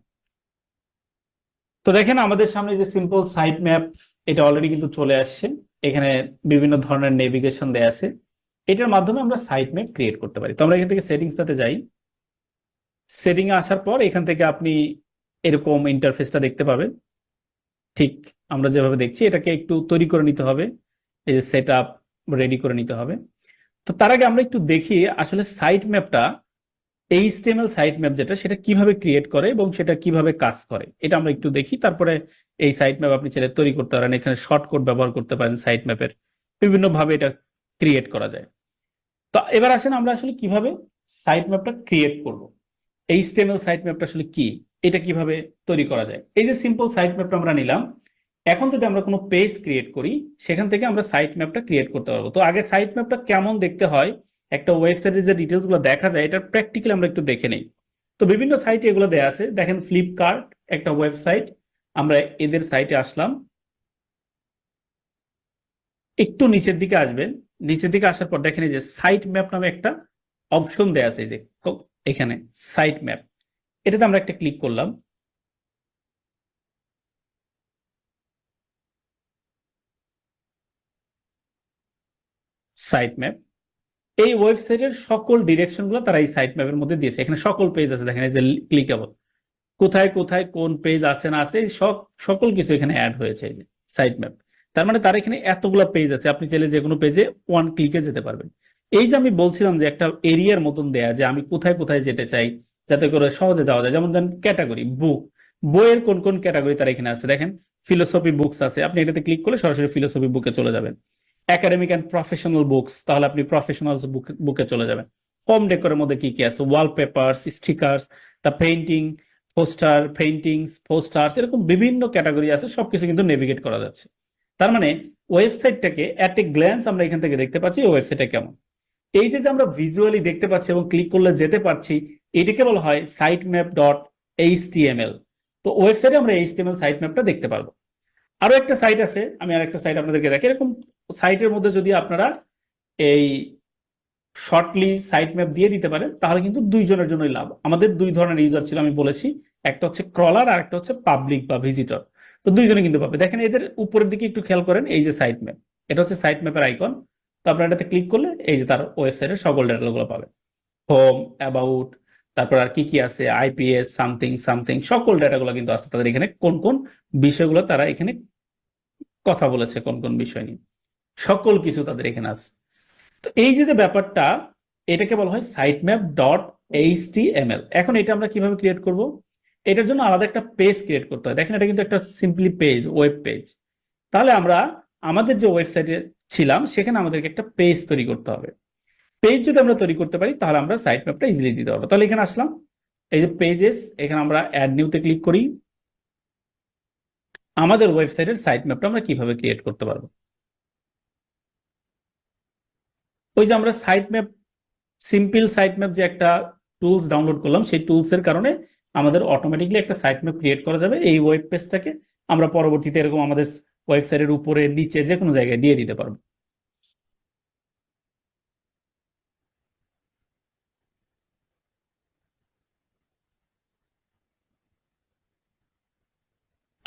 তো দেখেন আমাদের সামনে যে সিম্পল সাইট ম্যাপ, এটা অলরেডি কিন্তু চলে আসছে। এখানে বিভিন্ন ধরনের নেভিগেশন দেয়া আছে। এটার মাধ্যমে আমরা সাইট ম্যাপ ক্রিয়েট করতে পারি। তো আমরা এখান থেকে সেটিংসটাতে যাই। সেটিং এ আসার পর এখান থেকে আপনি এরকম ইন্টারফেসটা দেখতে পাবেন। ঠিক আমরা যেভাবে দেখছি, এটাকে একটু তৈরি করে নিতে হবে। এই যে সেট আপ রেডি করে নিতে হবে। তো তার আগে আমরা একটু দেখি আসলে সাইট ম্যাপটা, এইচটিএমএল সাইট ম্যাপ যেটা, সেটা কিভাবে ক্রিয়েট করে এবং সেটা কিভাবে কাজ করে, এটা আমরা একটু দেখি। তারপরে এই সাইট ম্যাপ আপনি চাইলে তৈরি করতে পারেন। এখানে শর্টকাট ব্যবহার করতে পারেন। সাইট ম্যাপের বিভিন্ন ভাবে এটা ক্রিয়েট করা যায়। তো এবার আসেন আমরা আসলে কিভাবে সাইট ম্যাপটা ক্রিয়েট করব। এইচটিএমএল সাইট ম্যাপটা আসলে কি, এটা কিভাবে তৈরি করা যায়। এই যে সিম্পল সাইট ম্যাপটা আমরা নিলাম। এখন যদি আমরা কোনো পেজ ক্রিয়েট করি, সেখান থেকে আমরা সাইট ম্যাপটা ক্রিয়েট করতে পারবো। তো আগে সাইট ম্যাপটা কেমন দেখতে হয়, একটা ওয়েবসাইটের যে ডিটেলস গুলো দেখা যায়, এটা প্র্যাকটিক্যালি আমরা একটু দেখে নেই। তো বিভিন্ন সাইটে এগুলো দেয়া আছে। দেখেন ফ্লিপকার্ট একটা ওয়েবসাইট, আমরা এদের সাইটে আসলাম। একটু নিচের দিকে আসবেন। নিচের দিকে আসার পর দেখেন এই যে সাইট ম্যাপ নামে একটা অপশন দেয়া আছে। এই যে এখানে সাইট ম্যাপ, এটাতে আমরা একটা ক্লিক করলাম। সাইট ম্যাপ, এই ওয়েবসাইটের সকল ডিরেকশন গুলো তারা এই সাইট ম্যাপের মধ্যে দিয়েছে। এখানে সকল পেজ আছে, দেখেন এই যে ক্লিকেবল, কোথায় কোথায় কোন পেজ আছে না আছে, এই সকল কিছু এখানে অ্যাড হয়েছে এই যে সাইট ম্যাপ। তার মানে তার এখানে এতগুলো পেজ আছে, আপনি চাইলে যে কোনো পেজে ওয়ান ক্লিকে যেতে পারবেন। এই যে আমি বলছিলাম যে একটা এরিয়ার মতন দেয়া, যে আমি কোথায় কোথায় যেতে চাই যাতে করে সহজে যাওয়া যায়। যেমন ধরেন ক্যাটাগরি বুক, বইয়ের কোন কোন ক্যাটাগরি তার এখানে আছে। দেখেন ফিলোসফি বুকস আছে, আপনি এটাতে ক্লিক করলে সরাসরি ফিলোসফি বুকে চলে যাবেন। একাডেমিক অ্যান্ড প্রফেশনাল বুকস, তাহলে আপনি প্রফেশনাল বুকে চলে যাবেন। হোম ডেকোরের মধ্যে কি কি আছে, ওয়ালপেপার্স, স্টিকার্স, তা পেইন্টিং, পোস্টার, পেইন্টিংস, পোস্টার্স, এরকম বিভিন্ন ক্যাটাগরি আছে, সবকিছু কিন্তু নেভিগেট করা যাচ্ছে। তার মানে ওয়েবসাইটটাকে অ্যাট এ গ্ল্যান্স আমরা এখান থেকে দেখতে পাচ্ছি ওয়েবসাইটটা কেমন। এই যে আমরা ভিজুয়ালি দেখতে পাচ্ছি এবং ক্লিক করলে যেতে পারছি, এটাকে বলা হয় সাইট ম্যাপ ডট এইচটিএমএল। তো ওয়েবসাইটে আমরা এইচটিএমএল সাইট ম্যাপটা দেখতে পারবো। আরো একটা সাইট আছে, আমি আর একটা সাইট আপনাদেরকে দেখি। এরকম সাইটের মধ্যে যদি আপনারা এই শর্টলি সাইট ম্যাপ দিয়ে দিতে পারেন, তাহলে কিন্তু দুইজনের জন্যই লাভ। আমাদের দুই ধরনের ইউজার ছিল আমি বলেছি, একটা হচ্ছে ক্রলার আর একটা হচ্ছে পাবলিক বা ভিজিটর। তো দুইজনে কিন্তু পাবে। দেখেন এদের উপরের দিকে একটু খেয়াল করেন, এই যে সাইট ম্যাপ, এটা হচ্ছে সাইট ম্যাপের আইকন। তো আপনারা এটাতে ক্লিক করলে এই যে তার ওয়েবসাইটের সকল ডেটাগুলো পাবেন। হোম, অ্যাবাউট, তারপর আর কি কি আছে, আইপিএস, সামথিং সামথিং, সকল ডেটাগুলো কিন্তু আছে তাদের এখানে। কোন কোন বিষয়গুলো তারা এখানে কথা বলেছে, কোন কোন বিষয় নিয়ে। সকল কিছু তাদের এখানে আছে। তো এই যে যে ব্যাপারটা, এটাকে বলা হয় সাইট ম্যাপ ডট এইচটিএমএল। এখন এটা আমরা কিভাবে ক্রিয়েট করব? এটার জন্য আলাদা একটা পেজ ক্রিয়েট করতে হয়। দেখেন এটা কিন্তু একটা সিম্পলি পেজ, ওয়েব পেজ। তাহলে আমরা আমাদের যে ওয়েবসাইটে ছিলাম সেখানে আমাদেরকে একটা পেজ তৈরি করতে হবে। পেজ যদি আমরা তৈরি করতে পারি তাহলে আমরা সাইট ম্যাপটা ইজিলি দিতে পারবো। তাহলে এখানে আসলাম, এই যে পেজেস, এখানে আমরা অ্যাড নিউতে ক্লিক করি। আমাদের ওয়েবসাইটের সাইট ম্যাপটা আমরা কিভাবে ক্রিয়েট করতে পারবো? ওই যে আমরা site map, simple site map যে একটা টুলস ডাউনলোড করলাম, সেই টুলস এর কারণে আমাদের অটোমেটিকলি একটা সাইট ম্যাপ ক্রিয়েট করা যাবে। এই ওয়েব পেজটাকে আমরা পরবর্তীতে এরকম আমাদের ওয়েবসাইটের উপরে নিচে যে কোনো জায়গায় দিয়ে দিতে পারবো।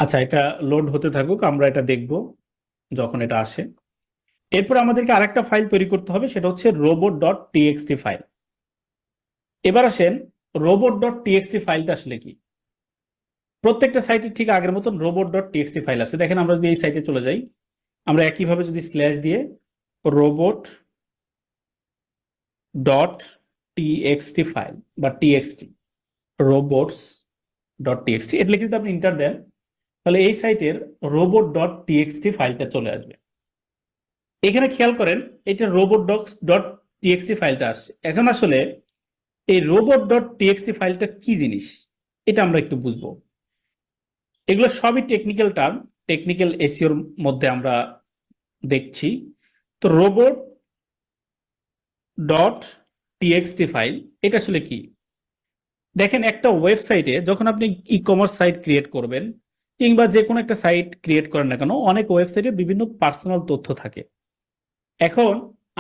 আচ্ছা, এটা লোড হতে থাকুক, আমরা এটা দেখব যখন এটা আসে। এরপর আমাদেরকে আরেকটা ফাইল তৈরি করতে হবে, সেটা হচ্ছে রোবট ডট টিএক্সটি ফাইল। এবার আসেন, রোবট ডট টিএক্সটি ফাইলটা আসলে কি? প্রত্যেকটা সাইটে ঠিক আগের মতন রোবট ডট টিএক্সটি ফাইল আছে। দেখেন আমরা যদি এই সাইটে চলে যাই, আমরা একইভাবে যদি স্ল্যাশ দিয়ে রোবট ডট টিএক্সটি ফাইল বা টিএক্সটি, রোবটস ডট টিএক্সটি এটা লিখে যদি আপনি ইন্টার দেন, তাহলে এই সাইটের রোবট ডট টিএক্সটি ফাইলটা চলে আসবে। এখানে খেয়াল করেন, এটা রোবট ডক্স ডট টিএক্সটি ফাইলটা আসছে। এখন আসলে এই রোবট ডট টিএক্সটি ফাইলটা কি জিনিস, এটা আমরা একটু বুঝবো। এগুলো সবই টেকনিক্যাল টার্ম, টেকনিক্যাল এসইওর মধ্যে আমরা দেখছি। তো রোবট ডট টিএক্সটি ফাইল এটা আসলে কি? দেখেন, একটা ওয়েবসাইটে যখন আপনি ই কমার্স সাইট ক্রিয়েট করবেন কিংবা যে কোনো একটা সাইট ক্রিয়েট করেন না কেন, অনেক ওয়েবসাইটে বিভিন্ন পার্সোনাল তথ্য থাকে। এখন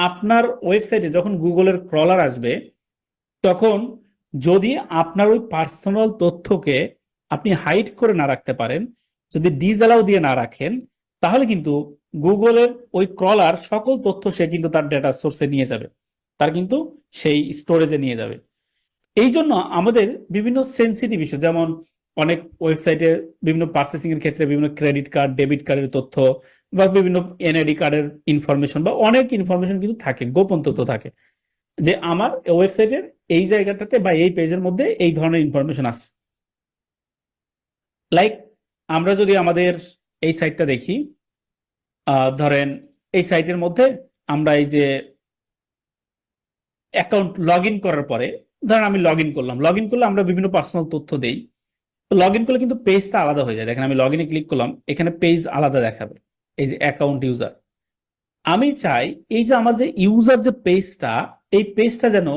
আপনার ওয়েবসাইটে যখন গুগলের ক্রলার আসবে, তখন যদি আপনার ওই পার্সোনাল তথ্যকে আপনি হাইড করে না রাখতে পারেন, যদি ডিসঅ্যালাউ দিয়ে না রাখেন, তাহলে কিন্তু গুগলের ওই ক্রলার সকল তথ্য সে কিন্তু তার ডেটা সোর্সে নিয়ে যাবে, তার কিন্তু সেই স্টোরেজে নিয়ে যাবে। এই জন্য আমাদের বিভিন্ন সেন্সিটিভ ইস্যু, যেমন অনেক ওয়েবসাইটে বিভিন্ন পারচেসিং এর ক্ষেত্রে বিভিন্ন ক্রেডিট কার্ড, ডেবিট কার্ডের তথ্য বা বিভিন্ন এনআইডি কার্ডের ইনফরমেশন বা অনেক ইনফরমেশন কিন্তু থাকে, গোপন তথ্য থাকে, যে আমার ওয়েবসাইটের এই জায়গাটাতে বা এই পেজের মধ্যে এই ধরনের ইনফরমেশন আছে। লাইক আমরা যদি আমাদের এই সাইটটা দেখি, ধরেন এই সাইটের মধ্যে আমরা এই যে অ্যাকাউন্ট লগ ইন করার পরে, ধরেন আমি লগ ইন করলাম, লগ ইন করলে আমরা বিভিন্ন পার্সোনাল তথ্য দেই। লগ ইন করলে কিন্তু পেজটা আলাদা হয়ে যায়। দেখেন আমি লগ ইনে ক্লিক করলাম, এখানে পেজ আলাদা দেখাবে, এই যে অ্যাকাউন্ট ইউজার। আমি চাই এই যে আমার যে ইউজার যে পেজটা, এই পেজটা যেন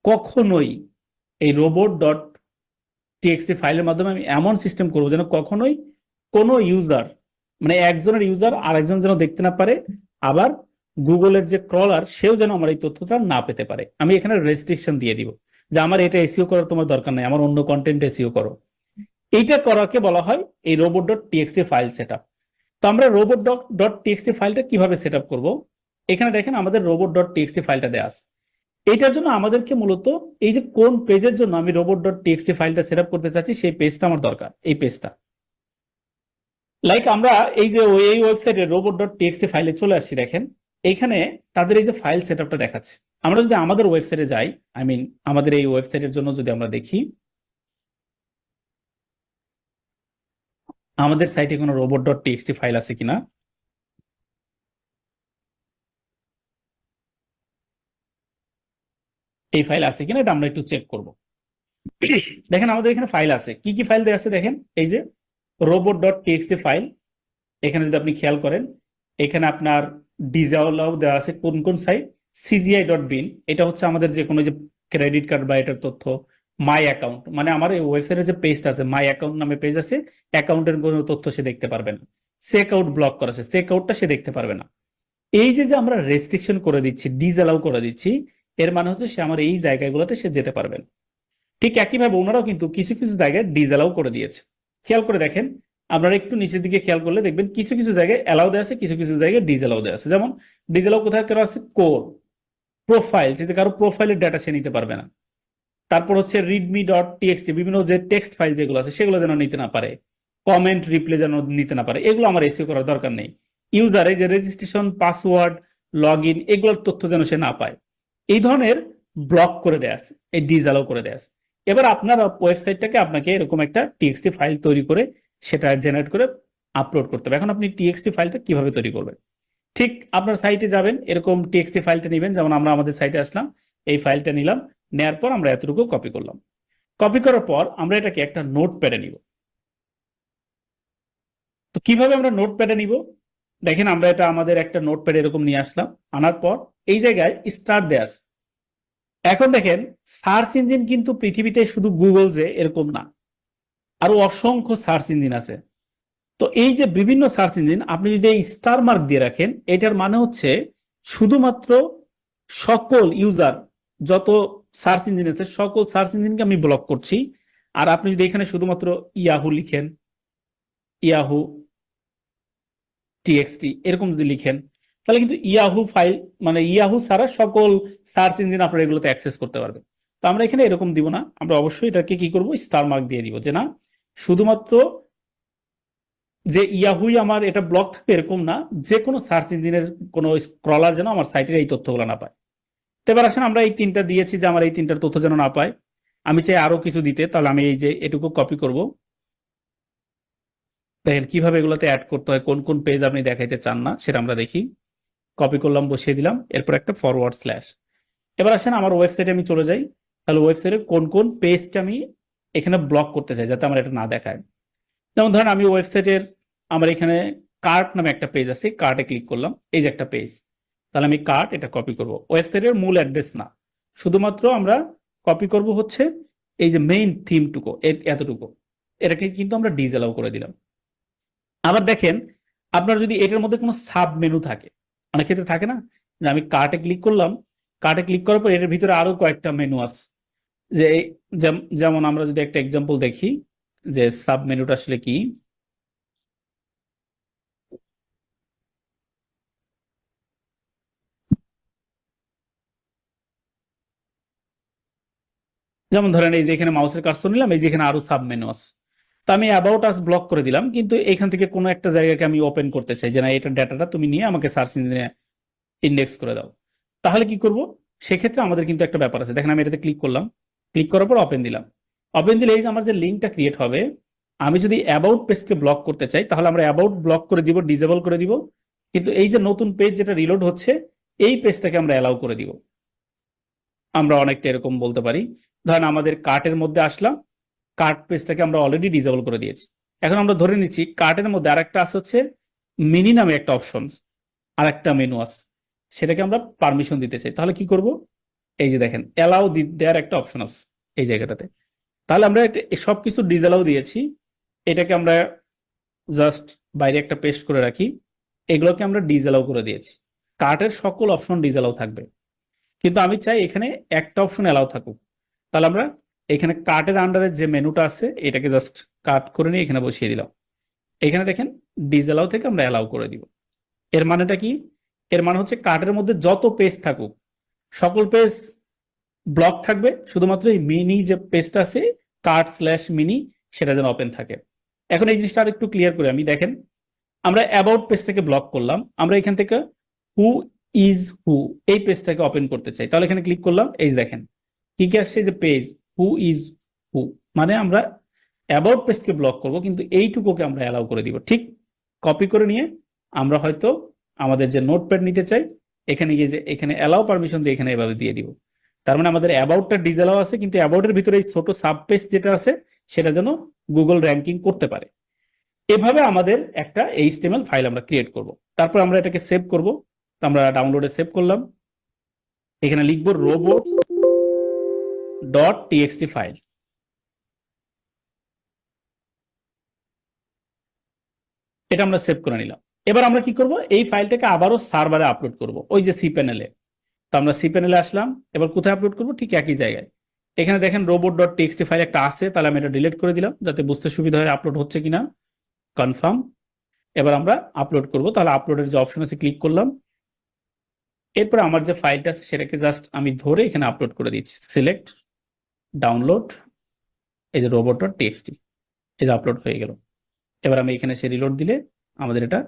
কখনোই এই রোবট ডট টিএক্সটি ফাইলের মাধ্যমে আমি এমন সিস্টেম করবো যেন কখনোই কোনো ইউজার, মানে একজনের ইউজার আরেকজন যেন দেখতে না পারে, আবার গুগলের যে ক্রলার সেও যেন আমার এই তথ্যটা না পেতে পারে। আমি এখানে রেস্ট্রিকশন দিয়ে দিব যে আমার এটা এসইও করার তোমার দরকার নাই, আমার অন্য কন্টেন্ট এসইও করো। এইটা করাকে বলা হয় এই robot dot TXT file set up. তো আমরা রোবট ডট টিএক্সটি ফাইলটা কিভাবে সেট আপ করবো? এখানে দেখেন আমাদের রোবট ডট টিএক্সটি ফাইলটা দেওয়া আছে। এটার জন্য আমাদেরকে মূলত এই যে কোন পেজের জন্য আমি রোবট ডট টিএক্সটি ফাইলটা সেট আপ করতে চাচ্ছি, সেই পেজটা আমার দরকার, এই পেজটা। লাইক আমরা এই যে এই ওয়েবসাইটে রোবট ডট টিএক্সটি ফাইলে চলে আসছি, দেখেন এইখানে তাদের এই যে ফাইল সেট আপটা দেখাচ্ছে। আমরা যদি আমাদের ওয়েবসাইটে যাই, আই মিন আমাদের এই ওয়েবসাইটের জন্য যদি আমরা দেখি আমাদের সাইটে কোনো রোবট ডট টিএক্সটি ফাইল আছে কিনা, এই ফাইল আছে কিনা এটা আমরা একটু চেক করব। দেখেন আমাদের এখানে ফাইল আছে, কি কি ফাইল দেওয়া আছে দেখেন, এই যে রোবট ডট টিএক্সটি ফাইল। এখানে যদি আপনি খেয়াল করেন, এখানে আপনার ডিজাউলাও দেওয়া আছে কোন কোন সাইট, সিজিআই ডট বিন, এটা হচ্ছে আমাদের যে কোনো যে ক্রেডিট কার্ড বা এটার তথ্য। মাই অ্যাকাউন্ট মানে আমার এই ওয়েবসাইটে যে পেজটা আছে, মাই অ্যাকাউন্ট নামে পেজ আছে, অ্যাকাউন্টের কোনো তথ্য সে দেখতে পারবে না। চেক আউট ব্লক করা আছে, চেক আউটটা সে দেখতে পারবে না। এই যে যে আমরা রেস্ট্রিকশন করে দিচ্ছি, ডিজালাও করে দিচ্ছি, এর মানে হচ্ছে সে আমার এই জায়গাগুলোতে সে যেতে পারবে না। ঠিক একইভাবে ওনারাও কিন্তু কিছু কিছু জায়গায় ডিজালাও করে দিয়েছে। খেয়াল করে দেখেন, আপনারা একটু নিচের দিকে খেয়াল করলে দেখবেন কিছু কিছু জায়গায় অ্যালাউ দেওয়া আছে, কিছু কিছু জায়গায় ডিজালাও দেওয়া আছে। যেমন ডিজালাও কোথায় করা আছে, কোর প্রোফাইল, যে কারো প্রোফাইলের ডাটা সে নিতে পারবে না। তারপর হচ্ছে রিডমি ডট টিএক্সটি, বিভিন্ন যে টেক্সট ফাইল যেগুলো আছে সেগুলো যেন নিতে না পারে, কমেন্ট রিপ্লে যেন নিতে না পারে, এগুলো আমার এসইও করার দরকার নেই। ইউজার এই যে রেজিস্ট্রেশন, পাসওয়ার্ড, লগ ইন, এগুলোর তথ্য যেন সে না পায়, এই ধরনের ব্লক করে দেয়া আছে, এই ডিসঅ্যালাউ করে দেয়া আছে। এবার আপনার ওয়েবসাইটটাকে আপনাকে এরকম একটা টিএক্সটি ফাইল তৈরি করে সেটা জেনারেট করে আপলোড করতে হবে। এখন আপনি টিএক্সটি ফাইলটা কিভাবে তৈরি করবেন? ঠিক আপনার সাইটে যাবেন, এরকম টিএক্সটি ফাইলটা নেবেন, যেমন আমরা আমাদের সাইটে আসলাম, এই ফাইলটা নিলাম, নেওয়ার পর আমরা এতটুকু কপি করলাম। কপি করার পর আমরা এটাকে একটা নোটপ্যাডে নিব। তো কিভাবে আমরা নোটপ্যাডে নিব? দেখেন, আমরা এটা আমাদের একটা নোটপ্যাড এরকম নিয়ে আসলাম, আনার পর এই জায়গায় স্টার্ট দেয়া আছে। এখন দেখেন, সার্চ ইঞ্জিন কিন্তু পৃথিবীতে শুধু গুগল যে এরকম না, আরো অসংখ্য সার্চ ইঞ্জিন আছে। তো এই যে বিভিন্ন সার্চ ইঞ্জিন, আপনি যদি এই স্টার মার্ক দিয়ে রাখেন, এটার মানে হচ্ছে শুধুমাত্র সকল ইউজার, যত সার্চ ইঞ্জিন আছে সকল সার্চ ইঞ্জিনকে আমি ব্লক করছি। আর আপনি যদি এখানে শুধুমাত্র ইয়াহু লিখেন, ইয়াহু টিএক্সটি এরকম যদি লিখেন, তাহলে কিন্তু ইয়াহু ফাইল, মানে ইয়াহু ছাড়া সকল সার্চ ইঞ্জিন আপনারা এগুলোতে অ্যাক্সেস করতে পারবেন। তো আমরা এখানে এরকম দিব না, আমরা অবশ্যই এটাকে কি করব, স্টার মার্ক দিয়ে দিব, যে না, শুধুমাত্র যে ইয়াহুই আমার এটা ব্লক থাকবে এরকম না, যে কোনো সার্চ ইঞ্জিনের কোনো স্ক্রলার যেন আমার সাইটের এই তথ্যগুলো না পায়। তো এবার আসেন, আমরা এই তিনটা দিয়েছি যে আমার এই তিনটার তথ্য যেন না পায়। আমি চাই আরো কিছু দিতে, তাহলে আমি এই যে এটুকু কপি করব। দেখেন কিভাবে এগুলোতে অ্যাড করতে হয়, কোন কোন পেজ আপনি দেখাইতে চান না সেটা আমরা দেখি। কপি করলাম, বসিয়ে দিলাম, এরপর একটা ফরওয়ার্ড স্ল্যাশ। এবার আসেন আমার ওয়েবসাইটে আমি চলে যাই, তাহলে ওয়েবসাইটে কোন কোন পেজটা আমি এখানে ব্লক করতে চাই যাতে আমার এটা না দেখায়। যেমন ধরেন আমি ওয়েবসাইটের, আমার এখানে কার্ট নামে একটা পেজ আছে, কার্টে ক্লিক করলাম, এই যে একটা পেজ, তাহলে আমি কার্ট এটা কপি করব, ওয়েবসাইটের মূল অ্যাড্রেস না, শুধুমাত্র আমরা কপি করব হচ্ছে এই যে মেইন থিমটুকু, এতটুকু, এটাকে কিন্তু আমরা ডিসঅ্যালাউ করে দিলাম। আবার দেখেন, আপনার যদি এটার মধ্যে কোনো সাব মেনু থাকে, অনেক ক্ষেত্রে থাকে না, যে আমি কার্টে ক্লিক করলাম, কার্টে ক্লিক করার পর এটার ভিতরে আরো কয়েকটা মেনু আছে, যে যেমন আমরা যদি একটা এক্সাম্পল দেখি যে সাব মেনুটা আসলে কি। যেমন ধরেন এই যে এখানে মাউসের কার্সর নিলাম, এই যে এখানে আরো সাব মেনু আছে, তো আমি অ্যাবাউট আস ব্লক করে দিলাম, কিন্তু এখান থেকে কোনো একটা জায়গাকে আমি ওপেন করতে চাই, যে না, এটা ডাটাটা তুমি নিয়ে আমাকে সার্চ ইঞ্জিনে ইন্ডেক্স করে দাও। তাহলে কি করব? সেক্ষেত্রে আমাদের কিন্তু একটা ব্যাপার আছে, দেখেন আমি এটাতে ক্লিক করলাম, ক্লিক করার পর ওপেন দিলাম, ওপেন দিলে এই যে আমার যে লিঙ্কটা ক্রিয়েট হবে, আমি যদি অ্যাবাউট পেজকে ব্লক করতে চাই তাহলে আমরা অ্যাবাউট ব্লক করে দিব, ডিসেবল করে দিব, কিন্তু এই যে নতুন পেজ যেটা রিলোড হচ্ছে, এই পেজটাকে আমরা অ্যালাউ করে দিব। আমরা অনেকটা এরকম বলতে পারি, ধরেন আমাদের কার্টের মধ্যে আসলাম, কার্ট পেজটাকে আমরা অলরেডি ডিসেবল করে দিয়েছি। এখন আমরা ধরে নিচ্ছি কার্টের মধ্যে আরেকটা আছে হচ্ছে মিনি নামে একটা অপশন, আর একটা মেনু আছে, সেটাকে আমরা পারমিশন দিতে চাই, তাহলে কি করব? এই যে দেখেন অ্যালাউ দেওয়ার একটা অপশন আছে এই জায়গাটাতে, তাহলে আমরা সবকিছু ডিসঅ্যালাউ দিয়েছি, এটাকে আমরা জাস্ট বাইরে একটা পেস্ট করে রাখি, এগুলোকে আমরা ডিসঅ্যালাউ করে দিয়েছি, কার্টের সকল অপশন ডিসঅ্যালাউ থাকবে, কিন্তু আমি চাই এখানে একটা অপশন অ্যালাউ থাকুক। তাহলে আমরা এখানে কার্টের আন্ডারে যে মেনুটা আছে এটাকে জাস্ট কাট করে নিয়ে এখানে বসিয়ে দিলাম, এখানে দেখেন ডিসঅ্যালাউ থেকে আমরা অ্যালাউ করে দিব। এর মানেটা কি? এর মানে হচ্ছে কার্টের মধ্যে যত পেজ থাকুক সকল পেজ ব্লক থাকবে, শুধুমাত্র এই মিনি যে পেজটা আছে কার্ট স্ল্যাশ মিনি, সেটা যেন ওপেন থাকে। এখন এই জিনিসটা আর একটু ক্লিয়ার করে আমি, দেখেন আমরা অ্যাবাউট পেজটাকে ব্লক করলাম, আমরা এখান থেকে হু ইজ হু এই পেজটাকে ওপেন করতে চাই, তাহলে এখানে ক্লিক করলাম, এই দেখেন কি কি আসছে, যে পেজ হু ইজ হু, মানে আমরা অ্যাবাউট পেজকে ব্লক করব, কিন্তু এইটুকুকে আমরা অ্যালাউ করে দিব। ঠিক কপি করে নিয়ে আমরা হয়তো আমাদের যে নোটপ্যাড নিতে চাই, এখানে গিয়ে যে এখানে অ্যালাউ পারমিশন দিয়ে এখানে এভাবে দিয়ে দিব, তার মানে আমাদের অ্যাবাউটটা ডিসঅ্যালাউ আছে, কিন্তু অ্যাবাউটের ভিতরে এই ছোট সাব পেজ যেটা আছে সেটা যেন গুগল র্যাঙ্কিং করতে পারে। এভাবে আমাদের একটা এইচটিএমএল ফাইল আমরা ক্রিয়েট করব, তারপর আমরা এটাকে সেভ করব। আমরা ডাউনলোডে সেভ করলাম, এখানে লিখবো robots ডট টিএক্সটি ফাইল, এটা আমরা সেভ করে নিলাম। এবার আমরা কি করব, এই ফাইলটাকে আবারও সার্ভারে আপলোড করব, ওই যে সি প্যানেলে। তো আমরা সি প্যানেলে আসলাম, এবার কোথায় আপলোড করব, ঠিক একই জায়গায়। এখানে দেখেন রোবট ডট টিএক্সটি ফাইল একটা আছে, তাহলে আমি এটা ডিলিট করে দিলাম যাতে বুঝতে সুবিধা হয় আপলোড হচ্ছে কিনা। কনফার্ম। এবার আমরা আপলোড করব, তাহলে আপলোডের যে অপশন আছে ক্লিক করলাম, এরপর আমার যে ফাইলটা আছে সেটাকে জাস্ট আমি ধরে এখানে আপলোড করে দিচ্ছি, সিলেক্ট, ডাউনলোড, এই যে রোবট ডট টিএক্সটি, এই যে আপলোড হয়ে গেল। এবার আমি এখানে সে রিলোড দিলে আমাদের এটা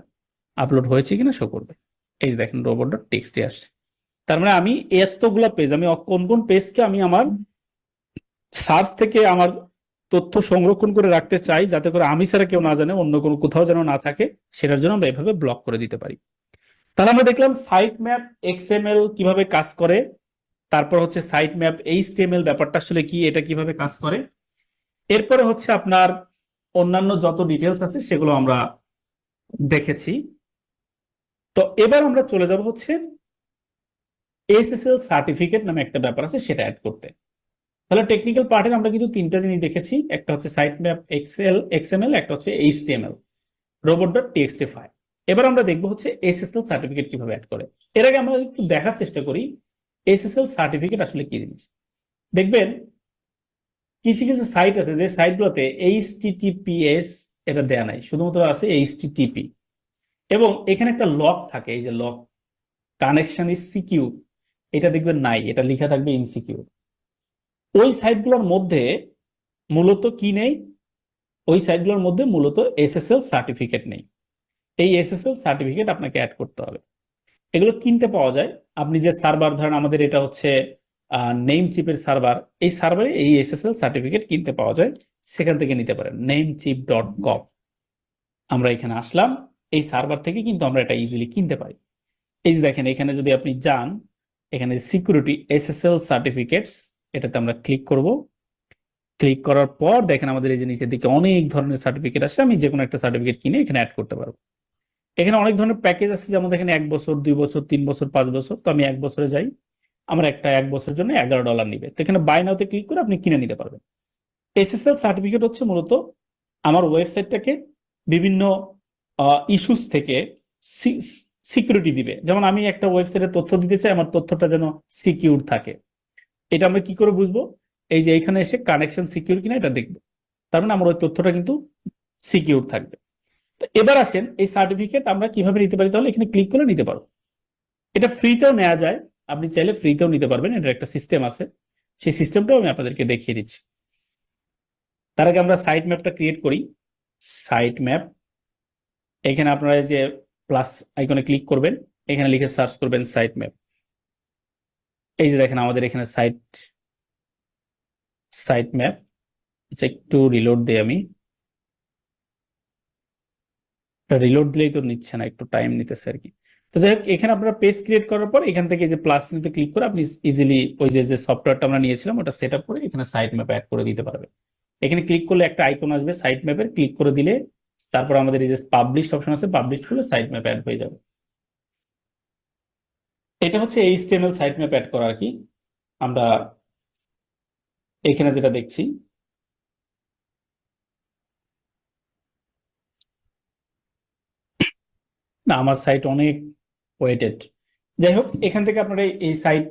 আপলোড হয়েছে কিনা শো করবে। এই যে দেখেন রোবট ডট টিএক্সটি আসছে। তার মানে আমি এতগুলা পেজ, আমি কোন কোন পেজকে আমি আমার সার্চ থেকে আমার তথ্য সংরক্ষণ করে রাখতে চাই, যাতে করে আমি ছাড়া কেউ না জানে, অন্য কোনো কোথাও যেন না থাকে, সেটার জন্য আমরা এভাবে ব্লক করে দিতে পারি। তাহলে আমরা দেখলাম সাইট ম্যাপ এক্সএমএল কিভাবে কাজ করে, তারপর হচ্ছে সাইট ম্যাপ এইচটিএমএল ব্যাপারটা আসলে কি, এটা কিভাবে কাজ করে। এরপরে হচ্ছে আপনার অন্যান্য যত ডিটেলস আছে সেগুলো আমরা দেখেছি। তো এবার আমরা চলে যাব হচ্ছে এসএসএল সার্টিফিকেট নামে একটা ব্যাপার আছে, সেটা অ্যাড করতে। তাহলে টেকনিক্যাল পার্টের আমরা কিন্তু তিনটা জিনিস দেখেছি, একটা হচ্ছে সাইট ম্যাপ এক্সএমএল, একটা হচ্ছে HTML, robot dot TXT file. এবার আমরা দেখবো হচ্ছে এসএসএল সার্টিফিকেট কিভাবে অ্যাড করে। এর আগে আমরা একটু দেখার চেষ্টা করি এসএসএল সার্টিফিকেট আসলে কি জিনিস। দেখবেন কিছু কিছু সাইট আছে যে সাইটগুলোতে এইচটিটিপিএস এটা দেয়া নাই, শুধুমাত্র আছে এইচটিটিপি, এবং এখানে একটা লক থাকে, এই যে লক, কানেকশন ইজ সিকিউর, এটা দেখবেন নাই, এটা লেখা থাকবে ইনসিকিউর। ওই সাইটগুলোর মধ্যে মূলত কি নেই, ওই সাইটগুলোর মধ্যে মূলত এসএসএল সার্টিফিকেট নেই। এই এসএসএল সার্টিফিকেট আপনাকে অ্যাড করতে হবে। এগুলো কিনতে পাওয়া যায়। আপনি যে সার্ভার, ধরেন আমাদের এটা হচ্ছে নেম চিপের সার্ভার, এই সার্ভারে এই এসএসএল সার্টিফিকেট কিনতে পাওয়া যায়, সেখান থেকে নিতে পারেন, namecheap.com। আমরা এখানে আসলাম, এই সার্ভার থেকে কিন্তু আমরা এটা ইজিলি কিনতে পারি। এই যে দেখেন এখানে যদি আপনি যান, এখানে সিকিউরিটি এসএসএল সার্টিফিকেটস, এটাতে আমরা ক্লিক করব। ক্লিক করার পর দেখেন আমাদের এই যে নিচের দিকে অনেক ধরনের সার্টিফিকেট আছে, আমি যে কোনো একটা সার্টিফিকেট কিনে এখানে অ্যাড করতে পারবো। এখানে অনেক ধরনের প্যাকেজ আছে, যেমন দেখেন 1 বছর, 2 বছর, 3 বছর, 5 বছর। তো আমি 1 বছরে যাই, আমার একটা 1 বছরের জন্য $11 নিবে, তো এখানে বাই নাওতে ক্লিক করে আপনি কিনে নিতে পারবেন। এসএসএল সার্টিফিকেট হচ্ছে মূলত আমার ওয়েবসাইটটাকে বিভিন্ন ইস্যুস থেকে সিকিউরিটি দিবে। যেমন আমি একটা ওয়েবসাইটে তথ্য দিতে চাই, আমার তথ্যটা যেন সিকিউর থাকে। এটা আমরা কি করে বুঝবো? এই যে এখানে এসে কানেকশন সিকিউর কিনা এটা দেখবো, তার মানে আমার ওই তথ্যটা কিন্তু সিকিউর থাকবে। তো এবার আসেন এই সার্টিফিকেট আমরা কিভাবে নিতে পারি, তাহলে এখানে ক্লিক করে নিতে পারবো। এটা ফ্রিতেও নেওয়া যায়, আপনি চাইলে ফ্রিতেও নিতে পারবেন, এটার একটা সিস্টেম আছে, সেই সিস্টেমটাও আমি আপনাদেরকে দেখিয়ে দিচ্ছি। তার আগে আমরা সাইট ম্যাপটা ক্রিয়েট করি। সাইট ম্যাপ, এখানে আপনারা যে প্লাস আইকনে ক্লিক করবেন, এখানে লিখে সার্চ করবেন সাইট ম্যাপ। এই যে দেখেন আমাদের এখানে সাইট সাইট ম্যাপ। আচ্ছা একটু রিলোড দিই আমি, রিলোড দিলেই তো নিচ্ছে না, একটু টাইম নিতেছে আর কি। তো যাই হোক, এখানে আপনারা পেজ ক্রিয়েট করার পর এখান থেকে যে প্লাস চিহ্নতে ক্লিক করে আপনি ইজিলি ওই যে সফটওয়্যারটা আমরা নিয়েছিলাম ওটা সেট আপ করে এখানে সাইট ম্যাপ অ্যাড করে দিতে পারবেন। এখানে ক্লিক করলে একটা আইকন আসবে সাইট ম্যাপের, ক্লিক করে দিলে তারপর আমাদের এই যে পাবলিশড অপশন আছে, পাবলিশ করলে সাইট ম্যাপ অ্যাড হয়ে যাবে। এটা হচ্ছে এইচটিএমএল সাইট ম্যাপ অ্যাড করা আর কি। আমরা এখানে যেটা দেখছি, না আমার সাইট অনেক ওয়েটেড। যাই হোক, এখান থেকে আপনারা এই সাইট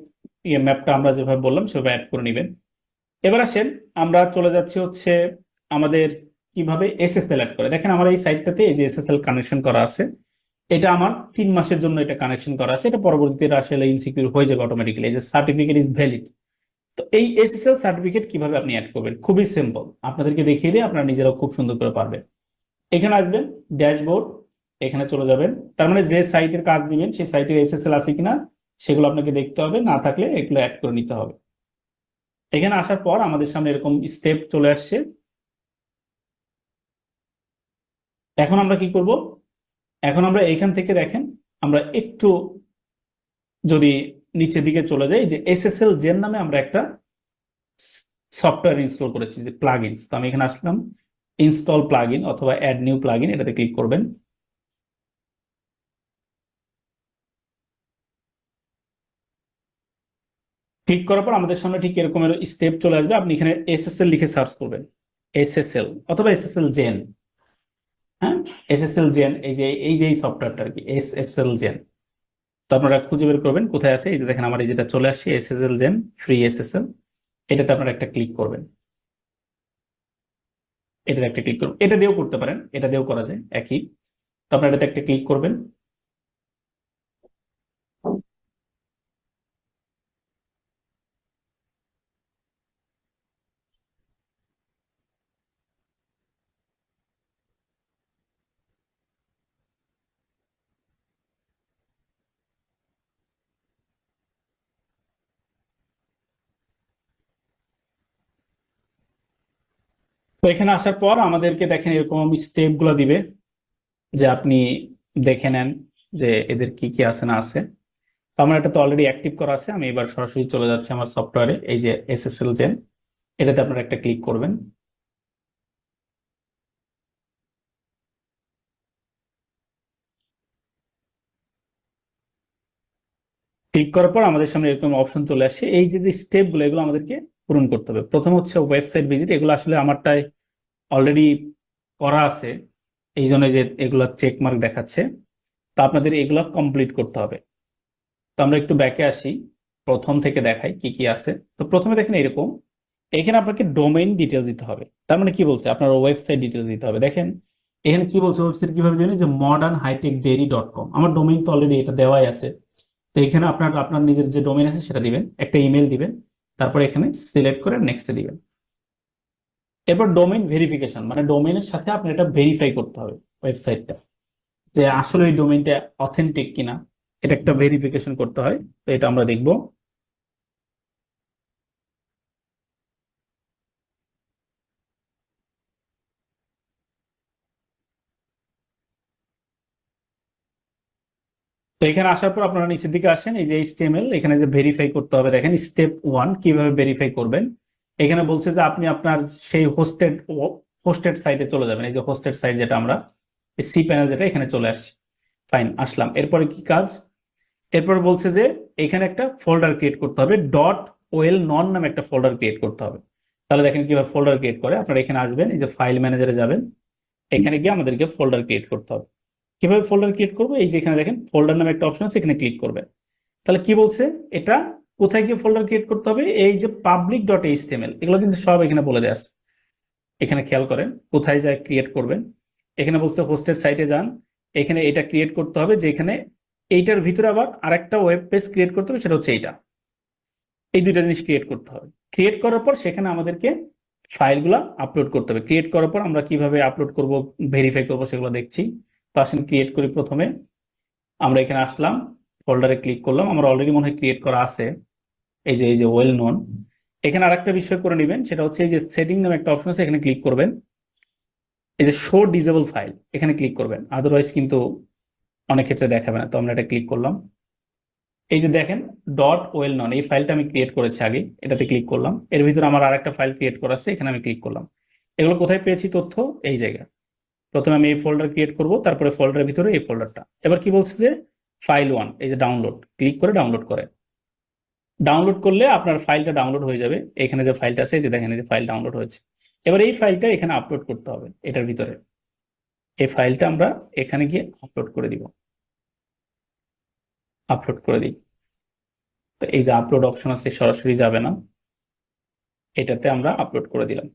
ম্যাপটা আমরা যেভাবে বললাম সেভাবে অ্যাড করে নেবেন। এবার আসেন আমরা চলে যাচ্ছি হচ্ছে আমাদের কিভাবে এসএসএল অ্যাড করে। দেখেন আমার এই সাইটটাতে এই যে এসএসএল কানেকশন করা আছে, এটা আমার 3 মাসের জন্য এটা কানেকশন করা আছে, এটা পরবর্তীতে এটা আসলে ইনসিকিউর হয়ে যাবে অটোমেটিক্যালি, এই যে সার্টিফিকেট ইজ ভ্যালিড। তো এই এসএসএল সার্টিফিকেট কিভাবে আপনি অ্যাড করবেন, খুবই সিম্পল, আপনাদেরকে দেখিয়ে দিয়ে আপনারা নিজেরাও খুব সুন্দর করে পারবেন। এখানে আসবেন, ড্যাশবোর্ড, এখানে চলে যাবেন। তার মানে যে সাইটের কাজ দিবেন সেই সাইটের এসএসএল আছে কিনা সেগুলো আপনাকে দেখতে হবে, না থাকলে এগুলো অ্যাড করে নিতে হবে। এখানে আসার পর আমাদের সামনে এরকম স্টেপ চলে আসছে। এখন আমরা কি করব, এখন আমরা এখান থেকে দেখেন আমরা একটু যদি নিচের দিকে চলে যাই, যে এসএসএল জেন নামে আমরা একটা সফটওয়্যার ইনস্টল করেছি, যে প্লাগইনস। তো আমি এখানে আসলাম, ইনস্টল প্লাগইন অথবা অ্যাড নিউ প্লাগইন, এটাতে ক্লিক করবেন। ক্লিক করার পর আমাদের সামনে ঠিক এরকমের স্টেপ চলে আসবে, আপনি এখানে এসএসএল লিখে সার্চ করবেন, এসএসএল অথবা এসএসএল জেন। হ্যাঁ, এসএসএল জেন, এই যে সফটওয়্যারটা আর কি, এসএসএল জেন। তো আপনারা খুঁজে বের করবেন কোথায় আছে, এই যে দেখেন আমার এই যেটা চলে আসছে এসএসএল জেন ফ্রি এসএসএল, এটাতে আপনারা একটা ক্লিক করবেন। এটাতে একটা ক্লিক করবেন, এটা দিয়েও করতে পারেন, এটা দিয়েও করা যায় একই। তো আপনারা এটাতে একটা ক্লিক করবেন। এখানে আসার পর আমাদেরকে দেখেন এরকম স্টেপ গুলো দিবে, যে আপনি দেখে নেন যে এদের কি কি আছে না আছে। তো আমার এটা তো অলরেডি অ্যাক্টিভ করা আছে, আমি এবার সরাসরি চলে যাচ্ছি আমার সফটওয়্যারে, এই যে এসএসএল জেন, এটাতে আপনারা একটা ক্লিক করবেন। ক্লিক করার পর আমাদের সামনে এরকম অপশন চলে আসে, এই যে যে স্টেপ গুলো এগুলো আমাদেরকে পূরণ করতে হবে। প্রথম হচ্ছে ওয়েবসাইট ভিজিট, এগুলো আসলে আমারটাই অলরেডি করা আছে, এই জন্য যে এগুলো চেক মার্ক দেখাচ্ছে। তো আপনাদের এগুলো কমপ্লিট করতে হবে। তো আমরা একটু ব্যাকে আসি, প্রথম থেকে দেখাই কি কি আছে। তো প্রথমে দেখেন এরকম, এখানে আপনাকে ডোমেইন ডিটেলস দিতে হবে। তার মানে কি বলছে, আপনার ওয়েবসাইট ডিটেলস দিতে হবে। দেখেন এখানে কি বলছে, ওয়েবসাইট কিভাবে জানি, যে modernhightechdairy.com, আমার ডোমেইন তো অলরেডি এটা দেওয়াই আছে। তো এখানে আপনার আপনার নিজের যে ডোমেইন আছে সেটা দিবেন, একটা ইমেল দিবেন, তারপর এখানে সিলেক্ট করে নেক্সট দিবেন। এরপর ডোমেইন ভেরিফিকেশন, মানে ডোমেইনের সাথে আপনার এটা ভেরিফাই করতে হবে ওয়েবসাইটটা, যে আসলে ওই ডোমেইনটা অথেন্টিক কিনা, এটা একটা ভেরিফিকেশন করতে হয়। তো এটা আমরা দেখব। তো এখানে আসার পর আপনারা নিচের দিকে আসেন, এই যে এইচটিএমএল, এখানে যে ভেরিফাই করতে হবে, দেখেন স্টেপ 1 কিভাবে ভেরিফাই করবেন। এখানে বলছে যে আপনি আপনার সেই হোস্টেড সাইটে চলে যাবেন, এই যে হোস্টেড সাইট যেটা আমরা সি প্যানেল যেটা, এখানে চলে আসছি। ফাইন, আসলাম। এরপরে কি কাজ, এরপর বলছে যে এখানে একটা ফোল্ডার ক্রিয়েট করতে হবে, ডট ওয়েল নন নামে একটা ফোল্ডার ক্রিয়েট করতে হবে। তাহলে দেখেন কিভাবে ফোল্ডার ক্রিয়েট করে, আপনারা এখানে আসবেন, এই যে ফাইল ম্যানেজারে যাবেন, এখানে গিয়ে আমাদেরকে ফোল্ডার ক্রিয়েট করতে হবে। কিভাবে ফোল্ডার ক্রিয়েট করবো, এই যে এখানে দেখেন ফোল্ডার নামে একটা অপশন আছে, এখানে ক্লিক করবেন। তাহলে কি বলছে, এটা কোথায় গিয়ে ফোল্ডার ক্রিয়েট করতে হবে, এই যে পাবলিক ডট এইচটিএমএল, এগুলো কিন্তু সব এখানে বলে দেওয়া আছে। এখানে খেয়াল করেন কোথায় যায় ক্রিয়েট করবেন। এখানে বলছে হোস্টেড সাইটে যান, এখানে এটা ক্রিয়েট করতে হবে, যে এখানে এইটার ভিতরে আবার আরেকটা ওয়েব পেজ ক্রিয়েট করতে হবে, সেটা হচ্ছে এইটা। এই দুইটা জিনিস ক্রিয়েট করতে হবে। ক্রিয়েট করার পর সেখানে আমাদেরকে ফাইলগুলো আপলোড করতে হবে। ক্রিয়েট করার পর আমরা কিভাবে আপলোড করব, ভেরিফাই করব, সেগুলো দেখছি। তো আসেন ক্রিয়েট করি। প্রথমে আমরা এখানে আসলাম, ফোল্ডারে ক্লিক করলাম, আমার অলরেডি মনে হয় ক্রিয়েট করা আছে, এই যে ওয়েল নোন। এখানে আরেকটা বিষয় করে নেবেন, সেটা হচ্ছে এই যে সেটিং নামে একটা অপশন আছে, এখানে ক্লিক করবেন। এই যে শো ডিসেবল ফাইল, এখানে ক্লিক করবেন, আদারওয়াইজ কিন্তু অনেক ক্ষেত্রে দেখাবে না। তো আমরা এটা ক্লিক করলাম। এই যে দেখেন ডট ওয়েল নন, এই ফাইলটা আমি ক্রিয়েট করেছি আগে, এটাতে ক্লিক করলাম। এর ভিতরে আমার আরেকটা ফাইল ক্রিয়েট করা আছে, এখানে আমি ক্লিক করলাম। এগুলো কোথায় পেয়েছি তথ্য, এই জায়গায়। প্রথমে আমি এই ফোল্ডার ক্রিয়েট করব, তারপরে ফোল্ডারের ভিতরে এই ফোল্ডারটা। এবার কি বলছে যে ফাইল 1, এই যে ডাউনলোড, ক্লিক করে ডাউনলোড করে। ডাউনলোড করলে আপনার ফাইলটা ডাউনলোড হয়ে যাবে। এখানে যে ফাইলটা আছে, এই যে দেখেন, এই যে ফাইল ডাউনলোড হয়েছে। এবার এই ফাইলটা এখানে আপলোড করতে হবে, এটার ভিতরে। এই ফাইলটা আমরা এখানে গিয়ে আপলোড করে দিব, আপলোড করে দিই। তো এই যে আপলোড অপশন আছে, সরাসরি যাবে না, এটাতে আমরা আপলোড করে দিলাম।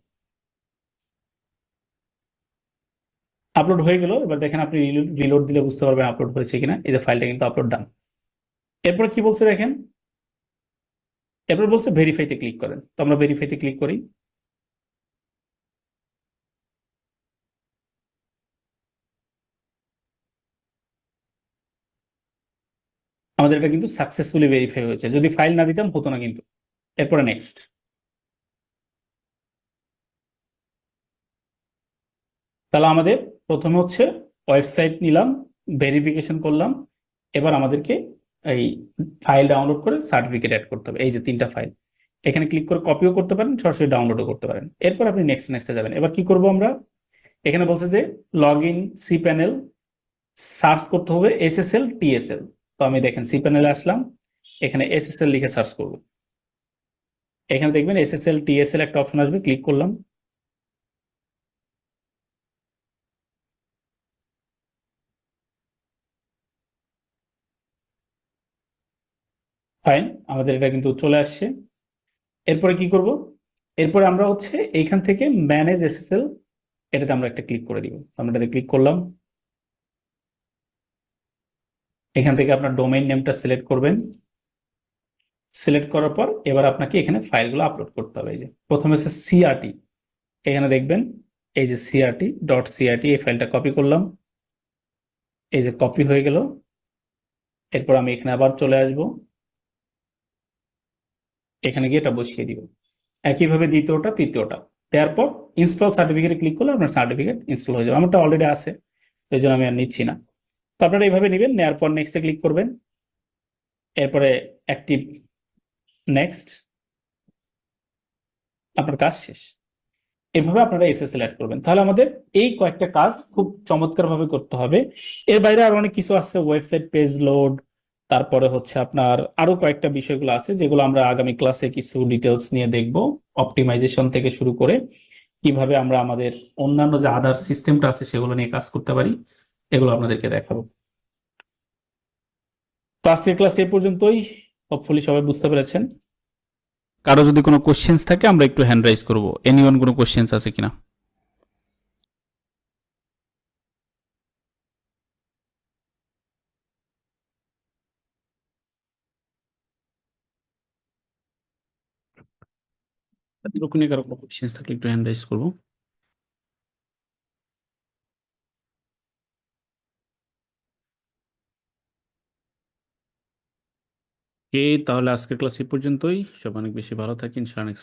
আপলোড হয়ে গেল। এবার দেখেন আপনি রিলোড দিলে বুঝতে পারবেন আপলোড হয়েছে কিনা। এই যে ফাইলটা কিন্তু আপলোড ডান। এরপর কি বলছে দেখেন, এরপর বলছে ভেরিফাইতে ক্লিক করেন। তো আমরা ভেরিফাইতে ক্লিক করি। আমাদের এটা কিন্তু সাকসেসফুলি ভেরিফাই হয়েছে, যদি ফাইল না দিতাম হতো না কিন্তু। এরপরে নেক্সট। তাহলে আমাদের প্রথমে হচ্ছে ওয়েবসাইট নিলাম, ভেরিফিকেশন করলাম। এবার আমাদেরকে এই ফাইল ডাউনলোড করে সার্টিফিকেট অ্যাড করতে হবে, এই যে 3টা ফাইল। এখানে ক্লিক করে কপিও করতে পারেন, সরাসরি ডাউনলোডও করতে পারেন। এরপর আপনি নেক্সট নেক্সটে যাবেন। এবার কি করব আমরা, এখানে বলছে যে log in cPanel, search করতে হবে এসএসএল টিএসএল। তো আমি দেখেন সি প্যানেলে আসলাম, এখানে এসএসএল লিখে সার্চ করব। এখানে দেখবেন এসএসএল টিএসএল একটা অপশন আসবে, ক্লিক করলাম। ফাইন, আমাদের এটা কিন্তু চলে আসছে। এরপরে কি করব, এরপরে আমরা হচ্ছে এইখান থেকে ম্যানেজ এসএসএল, এটাতে আমরা একটা ক্লিক করে দিব। আমরা এটাতে ক্লিক করলাম। এখান থেকে আপনার ডোমেইন নেমটা সিলেক্ট করবেন। সিলেক্ট করার পর এবার আপনাকে এখানে ফাইলগুলো আপলোড করতে হবে। এই যে প্রথমে হচ্ছে সিআরটি, এখানে দেখবেন এই যে সিআরটি ডট সিআরটি, এই ফাইলটা কপি করলাম। এই যে কপি হয়ে গেল। এরপর আমি এখানে আবার চলে আসব, এখানে গিয়ে এটা বসিয়ে দিব। একইভাবে দ্বিতীয়টা তৃতীয়টা। দেওয়ার পর ইনস্টল সার্টিফিকেটে ক্লিক করলে আপনার সার্টিফিকেট ইনস্টল হয়ে যাবে। আমারটা অলরেডি আছে, এই জন্য আমি আর নিচ্ছি না। তো আপনারা এইভাবে নেবেন, নেওয়ার পর নেক্সটে ক্লিক করবেন, এরপরে অ্যাক্টিভ, নেক্সট, আপনার কাজ শেষ। এভাবে আপনারা এসএসএল অ্যাড করবেন। তাহলে আমাদের এই কয়েকটা কাজ খুব চমৎকার ভাবে করতে হবে। এর বাইরে আরো অনেক কিছু আছে, ওয়েবসাইট পেজ লোড, তারপরে হচ্ছে আপনার আরো কয়েকটা বিষয়গুলো আছে যেগুলো আমরা আগামী ক্লাসে কিছু ডিটেলস নিয়ে দেখব। অপটিমাইজেশন থেকে শুরু করে কিভাবে আমরা আমাদের অন্যান্য যে আদার সিস্টেমটা আছে সেগুলো নিয়ে কাজ করতে পারি, এগুলো আপনাদেরকে দেখাবো। তো আজকের ক্লাস এ পর্যন্তই। হোপফুলি সবাই বুঝতে পেরেছেন। কারো যদি কোনো কোশ্চেন্স থাকে আমরা একটু হ্যান্ড রাইজ করবো, এনিওয়ান কোনো কোশ্চেন্স আছে কিনা। এতটুকুনি কারো কোনো কোশ্চেন্স থাকলে একটু হ্যান্ড রাইজ করবো। ওকে, তাহলে আজকের ক্লাস এই পর্যন্তই। সব অনেক বেশি ভালো থাকেন। ইনশাআল্লাহ next